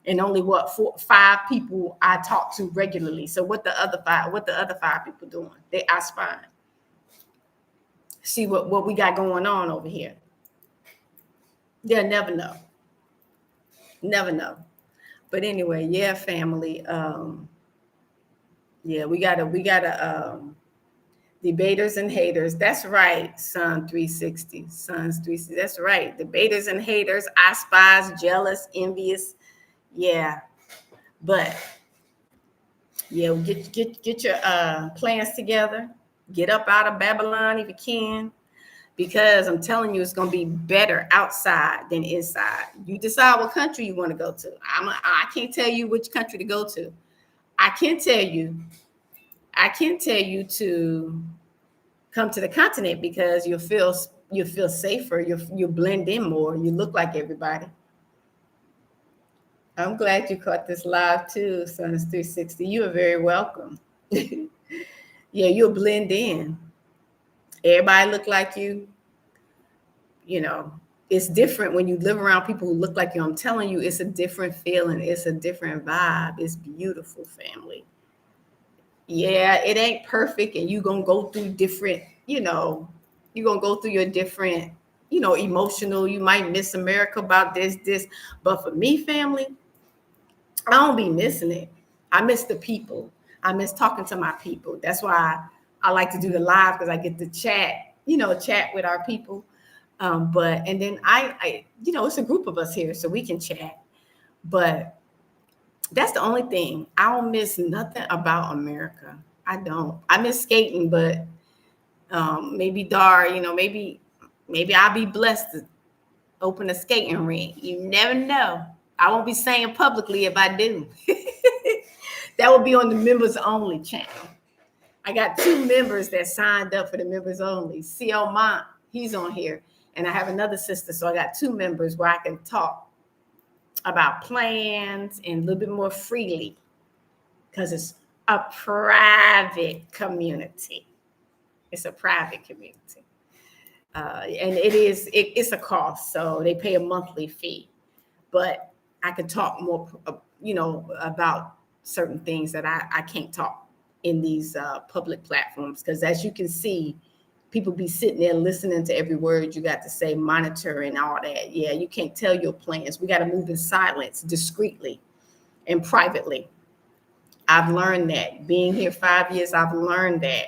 and only 5 people I talk to regularly. So what the other 5 people doing? They I spying. See what we got going on over here. They'll never know. Never know. But anyway, yeah, family. Yeah, we gotta debaters and haters. That's right, Sun 360. Sons 360. That's right. Debaters and haters, I spies, jealous, envious. Yeah. But yeah, get your plans together. Get up out of Babylon if you can. Because I'm telling you, it's going to be better outside than inside. You decide what country you want to go to. I can't tell you which country to go to. I can tell you to come to the continent because you'll feel safer. You'll blend in more. You look like everybody. I'm glad you caught this live too, Sons 360. You are very welcome. Yeah, you'll blend in. Everybody look like you. You know, it's different when you live around people who look like you. I'm telling you, it's a different feeling. It's a different vibe. It's beautiful, family. Yeah, it ain't perfect, and you gonna go through different, you're gonna go through your different, emotional. You might miss America about this, but for me, family, I don't be missing it. I miss the people. I miss talking to my people. That's why I like to do the live because I get to chat, chat with our people. But and then it's a group of us here, so we can chat. But that's the only thing. I don't miss nothing about America. I don't. I miss skating, but maybe maybe I'll be blessed to open a skating rink. You never know. I won't be saying publicly if I do. That will be on the members only channel. I got 2 members that signed up for the members only. CL Mont, he's on here. And I have another sister. So I got 2 members where I can talk about plans and a little bit more freely because it's a private community. It's a private community. And it's a cost. So they pay a monthly fee. But I can talk more, about certain things that I can't talk in these public platforms. Because as you can see, people be sitting there listening to every word you got to say, monitor and all that. Yeah, you can't tell your plans. We got to move in silence, discreetly and privately. I've learned that. Being here 5 years, I've learned that.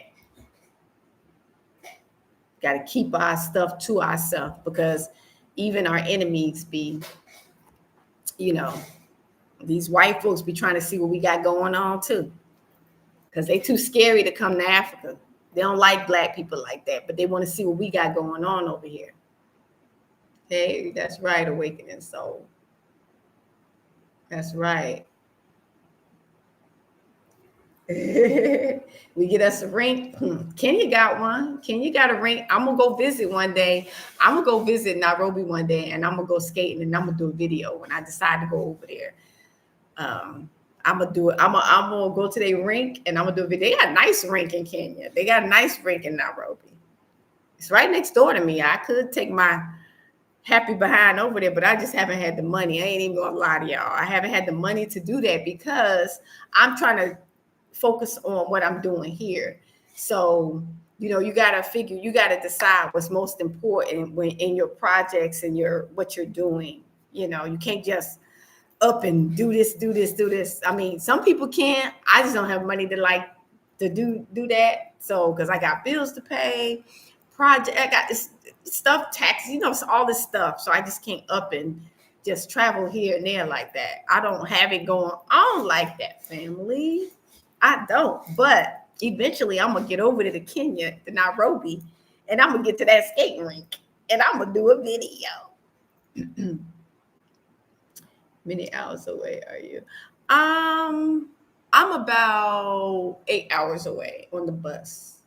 Got to keep our stuff to ourselves because even our enemies be, you know, these white folks be trying to see what we got going on too. Because they too scary to come to Africa. They don't like black people like that, but they want to see what we got going on over here. Hey, that's right, awakening soul. That's right. We get us a rink. Kenya got one. Kenya got a rink. I'm gonna go visit one day. I'm gonna go visit Nairobi one day, and I'm gonna go skating, and I'm gonna do a video when I decide to go over there. I'm gonna do it. I'm gonna go to their rink, and I'm gonna do a video. They got a nice rink in Kenya. They got a nice rink in Nairobi. It's right next door to me. I could take my happy behind over there, but I just haven't had the money. I ain't even gonna lie to y'all. I haven't had the money to do that because I'm trying to focus on what I'm doing here. So, you gotta decide what's most important when in your projects and what you're doing. You can't just up and do this. I mean, some people can. I just don't have money to do that. So, because I got bills to pay, I got this stuff, taxes, all this stuff. So I just can't up and just travel here and there like that. I don't have it going on like that, family. I don't. But eventually I'm gonna get over to Kenya, to Nairobi, and I'm gonna get to that skating rink and I'm gonna do a video. Many hours away are you? I'm about 8 hours away on the bus.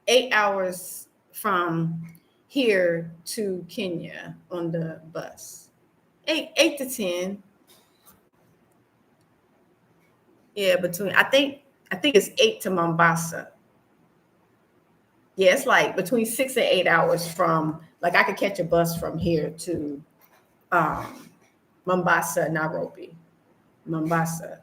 8 hours from here to Kenya on the bus. Eight to 10. Yeah, I think it's 8 to Mombasa. Yeah, it's like between 6 and 8 hours from, like, I could catch a bus from here to Mombasa, Nairobi. Mombasa.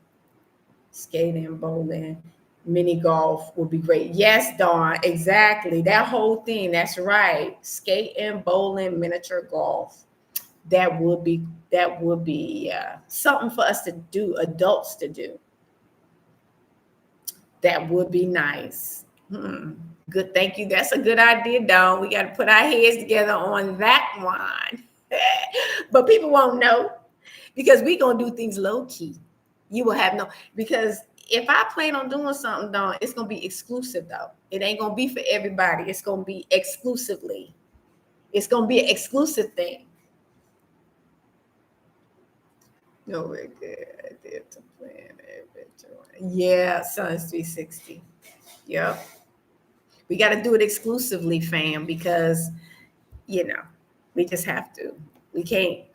Skating, bowling, mini golf would be great. Yes, Dawn, exactly. That whole thing, that's right. Skating, bowling, miniature golf. That would be something for us to do, adults to do. That would be nice. Good, thank you. That's a good idea, Dawn. We got to put our heads together on that one. But people won't know because we're going to do things low key. You will have because if I plan on doing something, Dawn, it's going to be exclusive, though. It ain't going to be for everybody. It's going to be exclusively. It's going to be an exclusive thing. No, we're good. I did to plan it. Yeah, Sons 360. Yep. We got to do it exclusively, fam, because we just have to. We can't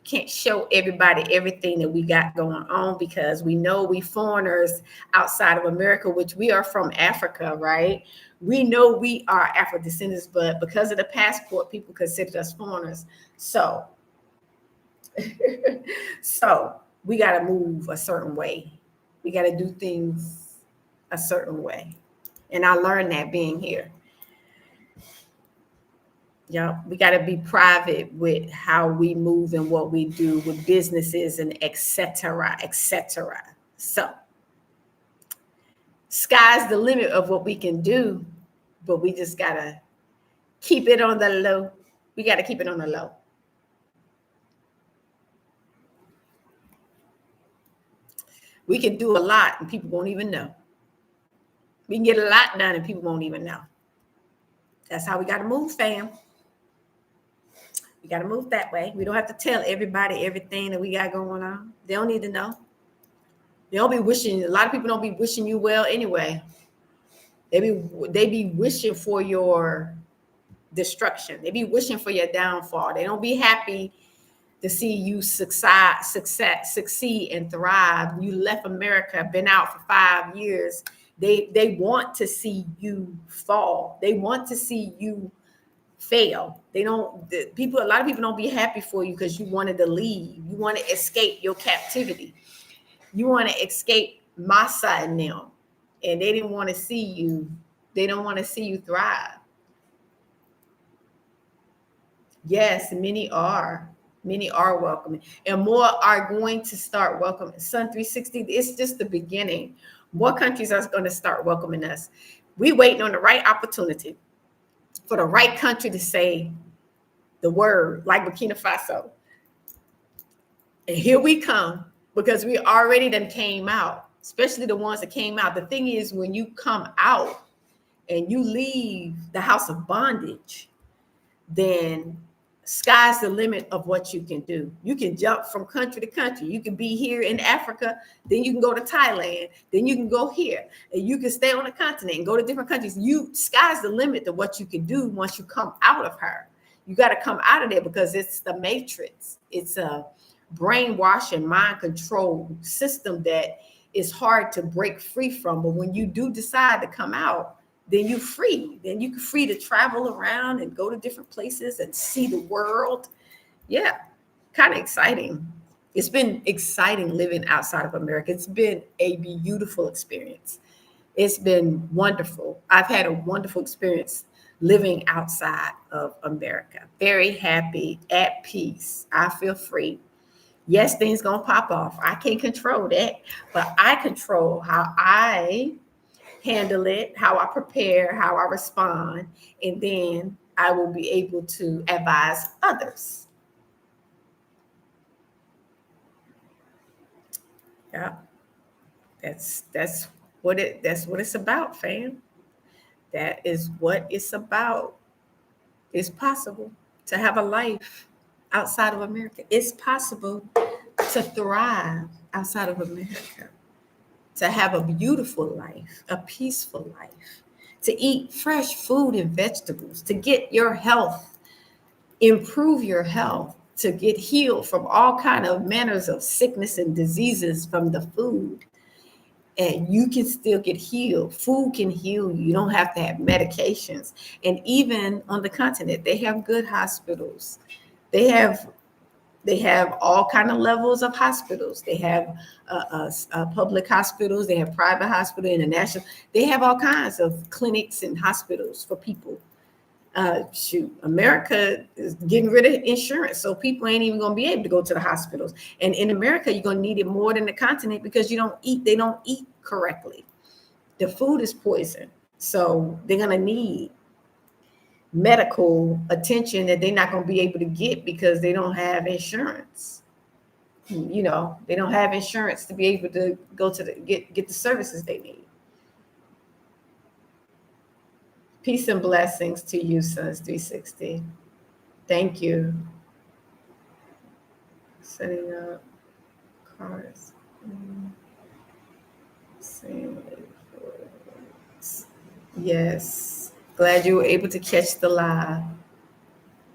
can't show everybody everything that we got going on, because we know we foreigners outside of America, which we are from Africa, right? We know we are Afro descendants, but because of the passport, people consider us foreigners. So, so we got to move a certain way. We got to do things a certain way. And I learned that being here. Yeah, we got to be private with how we move and what we do with businesses and et cetera, et cetera. So, sky's the limit of what we can do, but we just got to keep it on the low. We got to keep it on the low. We can do a lot and people won't even know. We can get a lot done and people won't even know. That's how we got to move, fam. We got to move that way. We don't have to tell everybody everything that we got going on. They don't need to know. They don't be wishing. A lot of people don't be wishing you well anyway. They be wishing for your destruction. They be wishing for your downfall. They don't be happy to see you succeed and thrive. You left America, been out for 5 years. They want to see you fall. They want to see you fail. They don't. A lot of people don't be happy for you because you wanted to leave. You want to escape your captivity. You want to escape Massa and them, and they didn't want to see you. They don't want to see you thrive. Yes, many are. Many are welcoming, and more are going to start welcoming. Sun 360, it's just the beginning. More countries are going to start welcoming us. We waiting on the right opportunity for the right country to say the word, like Burkina Faso. And here we come, because we already done came out, especially the ones that came out. The thing is, when you come out and you leave the house of bondage, then sky's the limit of what you can do. You can jump from country to country. You can be here in Africa, then you can go to Thailand, then you can go here, and you can stay on the continent and go to different countries. Sky's the limit to what you can do once you come out of her. You got to come out of there, because it's the matrix. It's a brainwash and mind control system that is hard to break free from. But when you do decide to come out, then you're free. Then you're free to travel around and go to different places and see the world. Yeah, kind of exciting. It's been exciting living outside of America. It's been a beautiful experience. It's been wonderful. I've had a wonderful experience living outside of America. Very happy, at peace. I feel free. Yes, things gonna pop off. I can't control that, but I control how I handle it, how I prepare, how I respond, and then I will be able to advise others. Yeah, that's what it's about, fam. That is what it's about. It's possible to have a life outside of America. It's possible to thrive outside of America, to have a beautiful life, a peaceful life, to eat fresh food and vegetables, to get your health, improve your health, to get healed from all kind of manners of sickness and diseases from the food. And you can still get healed. Food can heal you. You don't have to have medications. And even on the continent, they have good hospitals. They have all kind of levels of hospitals. They have public hospitals. They have private hospital, international. They have all kinds of clinics and hospitals for people. America is getting rid of insurance, so people ain't even going to be able to go to the hospitals. And in America, you're going to need it more than the continent, because they don't eat correctly. The food is poison, so they're going to need medical attention that they're not going to be able to get because they don't have insurance. They don't have insurance to be able to go to get the services they need. Peace and blessings to you, Sons 360. Thank you. Setting up cars. Yes. Glad you were able to catch the live.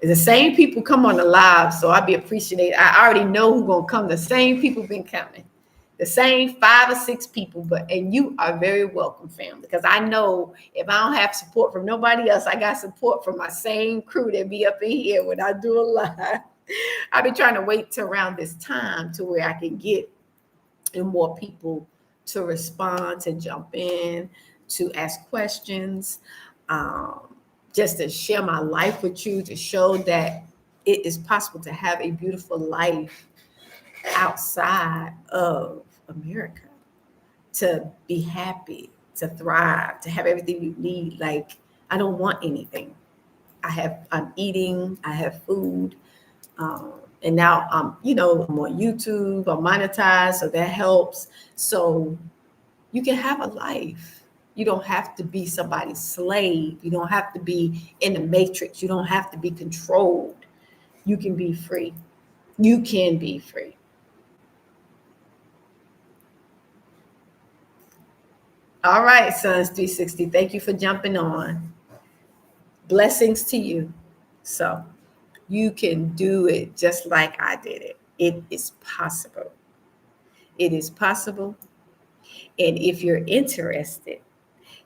The same people come on the live, so I'd be appreciated. I already know who's gonna come. The same people been coming, the same 5 or 6 people. And you are very welcome, family, because I know if I don't have support from nobody else, I got support from my same crew that be up in here when I do a live. I've been trying to wait till around this time to where I can get more people to respond, to jump in, to ask questions. Just to share my life with you, to show that it is possible to have a beautiful life outside of America, to be happy, to thrive, to have everything you need. Like, I don't want anything. I'm eating, I have food. And now I'm on YouTube, I'm monetized, so that helps. So you can have a life. You don't have to be somebody's slave. You don't have to be in the matrix. You don't have to be controlled. You can be free. You can be free. All right, Sons 360. Thank you for jumping on. Blessings to you. So you can do it just like I did it. It is possible. It is possible. And if you're interested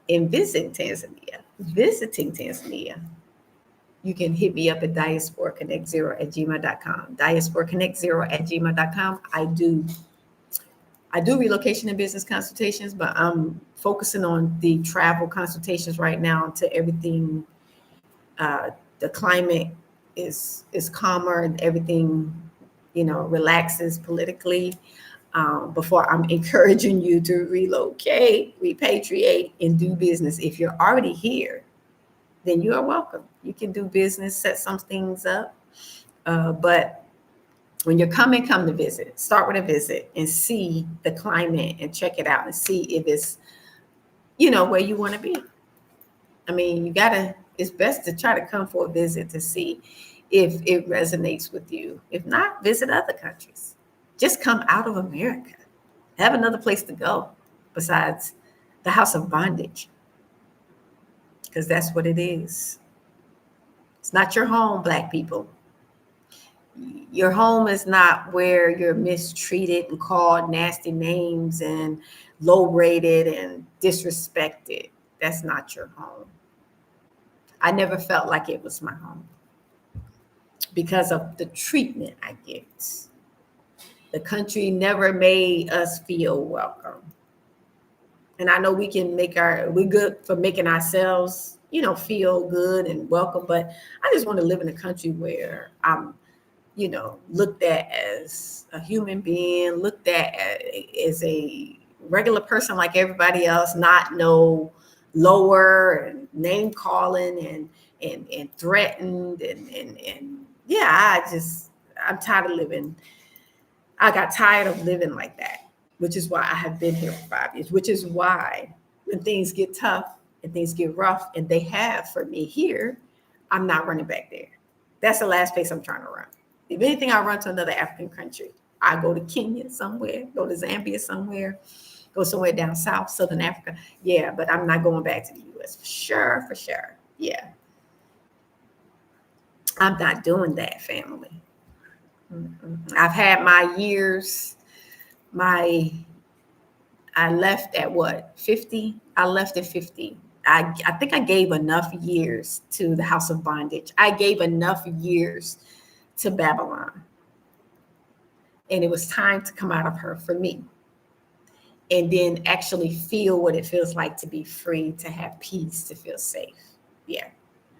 in visiting Tanzania, you can hit me up at diasporaconnect0@gmail.com. Diasporaconnect0@gmail.com. I do relocation and business consultations, but I'm focusing on the travel consultations right now until everything, the climate is calmer and everything, relaxes politically. Before I'm encouraging you to relocate, repatriate, and do business. If you're already here, then you are welcome. You can do business, set some things up. But when you're coming, come to visit. Start with a visit and see the climate and check it out and see if it's, where you want to be. I mean, it's best to try to come for a visit to see if it resonates with you. If not, visit other countries. Just come out of America. Have another place to go besides the house of bondage. Because that's what it is. It's not your home, Black people. Your home is not where you're mistreated and called nasty names and low rated and disrespected. That's not your home. I never felt like it was my home because of the treatment I get. The country never made us feel welcome. And I know we're good for making ourselves, feel good and welcome. But I just want to live in a country where I'm, looked at as a human being, looked at as a regular person like everybody else, not no lower and name calling and threatened. And yeah, I'm tired of living. I got tired of living like that, which is why I have been here for 5 years, which is why when things get tough and things get rough, and they have for me here, I'm not running back there. That's the last place I'm trying to run. If anything, I run to another African country. I go to Kenya somewhere, go to Zambia somewhere, go somewhere down south, Southern Africa. Yeah, but I'm not going back to the U.S. For sure. Yeah. I'm not doing that, family. I've had my years. I left at what, 50? I left at 50. I think I gave enough years to the house of bondage. I gave enough years to Babylon. And it was time to come out of her for me. And then actually feel what it feels like to be free, to have peace, to feel safe. Yeah.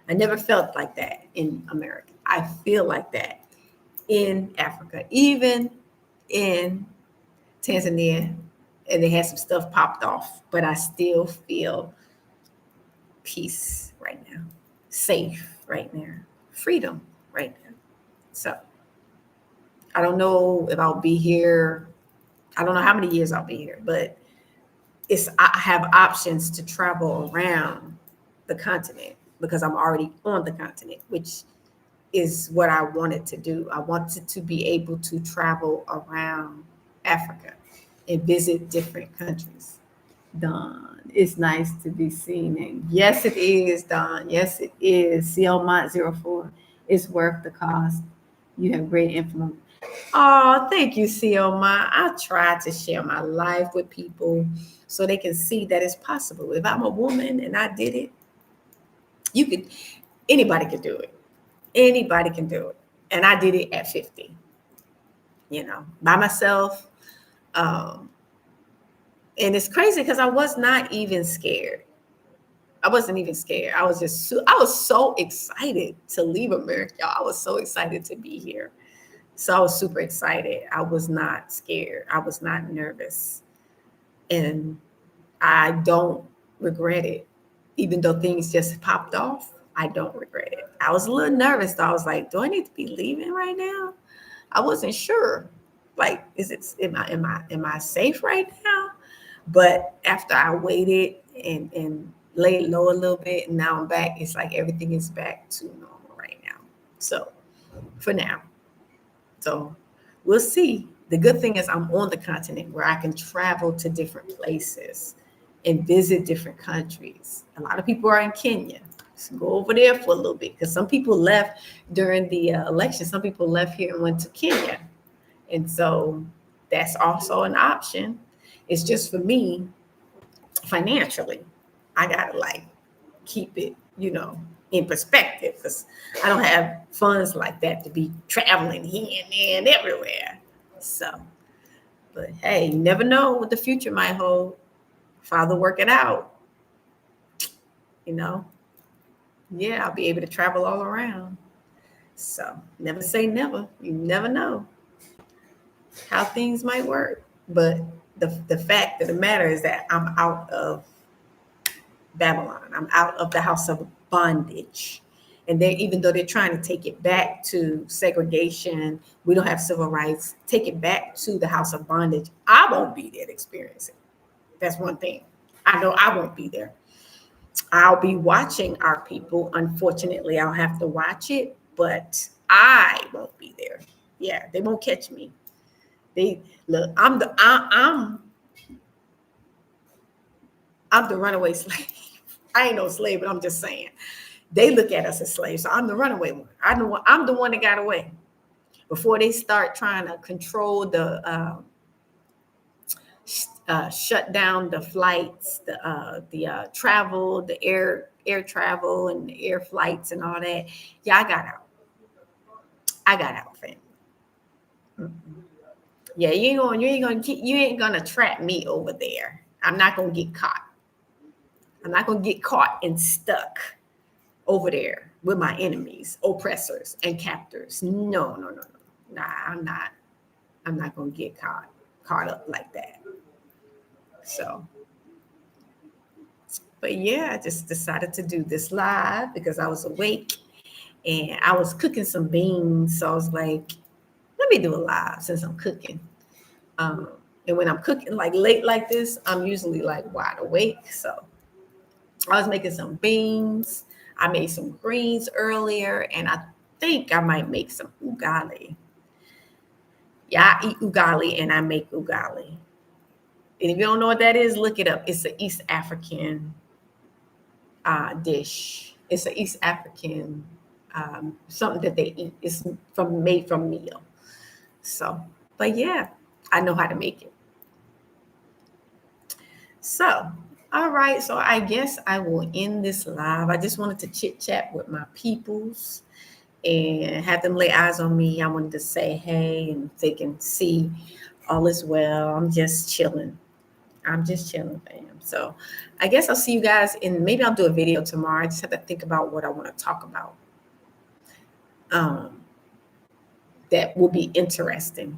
I never felt like that in America. I feel like that in Africa, even in Tanzania, and they had some stuff popped off, but I still feel peace right now, safe right now, freedom right now. So I don't know if I'll be here. I don't know how many years I'll be here, but I have options to travel around the continent because I'm already on the continent, which is what I wanted to do. I wanted to be able to travel around Africa and visit different countries. Don, it's nice to be seen. And yes, it is, Don. Yes, it is. CL Mont 04. It's worth the cost. You have great influence. Oh, thank you, Sioma. I try to share my life with people so they can see that it's possible. If I'm a woman and I did it, you could, anybody could do it. Anybody can do it. And I did it at 50, by myself. Um, and it's crazy because I was not even scared. I wasn't even scared. I was just, I was so excited to leave America. Y'all. I was so excited to be here. So I was super excited. I was not scared. I was not nervous. And I don't regret it. Even though things just popped off, I don't regret it. I was a little nervous though. I was like, do I need to be leaving right now? I wasn't sure. Like, am I safe right now? But after I waited and laid low a little bit, and now I'm back, it's like everything is back to normal right now. So for now. So we'll see. The good thing is I'm on the continent where I can travel to different places and visit different countries. A lot of people are in Kenya. So go over there for a little bit because some people left during the election. Some people left here and went to Kenya. And so that's also an option. It's just for me, financially, I gotta like keep it, in perspective because I don't have funds like that to be traveling here and there and everywhere. So, but hey, you never know what the future might hold. Father, work it out, you know. Yeah, I'll be able to travel all around. So, never say never. You never know how things might work. But the fact of the matter is that I'm out of Babylon. I'm out of the house of bondage. And they, even though they're trying to take it back to segregation, we don't have civil rights, take it back to the house of bondage. I won't be there to experience it. That's one thing. I know I won't be there. I'll be watching our people. Unfortunately, I'll have to watch it, but I won't be there. Yeah, they won't catch me. They look. I'm the runaway slave. I ain't no slave, but I'm just saying. They look at us as slaves. So I'm the runaway one. I'm the one that got away. Before they start trying to control shut down the flights, the travel, the air travel and the air flights and all that. Yeah, I got out. I got out, fam. Mm-mm. Yeah, you ain't gonna trap me over there. I'm not gonna get caught. I'm not gonna get caught and stuck over there with my enemies, oppressors, and captors. No, no, no, no. Nah, I'm not. I'm not gonna get caught up like that. So, but yeah, I just decided to do this live because I was awake and I was cooking some beans. So I was like, let me do a live since I'm cooking. Um, and when I'm cooking like late like this, I'm usually like wide awake. So I was making some beans. I made some greens earlier, and I think I might make some ugali. Yeah, I eat ugali and I make ugali. And if you don't know what that is, look it up. It's an East African dish. It's an East African something that they eat. It's from made from meal. So, but yeah, I know how to make it. So, all right. So I guess I will end this live. I just wanted to chit chat with my peoples and have them lay eyes on me. I wanted to say hey and they can see all is well. I'm just chilling. I'm just chilling, fam. So I guess I'll see you guys in maybe I'll do a video tomorrow. I just have to think about what I want to talk about. Um, that will be interesting.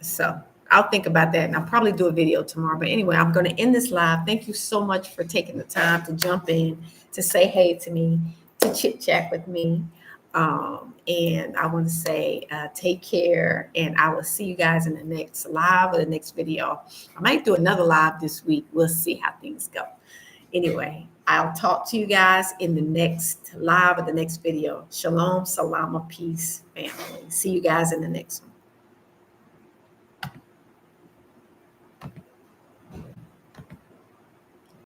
So I'll think about that and I'll probably do a video tomorrow. But anyway, I'm going to end this live. Thank you so much for taking the time to jump in, to say hey to me, to chit chat with me. And I want to say take care and I will see you guys in the next live or the next video. I might do another live this week. We'll see how things go. Anyway, I'll talk to you guys in the next live or the next video. Shalom, salama, peace, family. See you guys in the next one.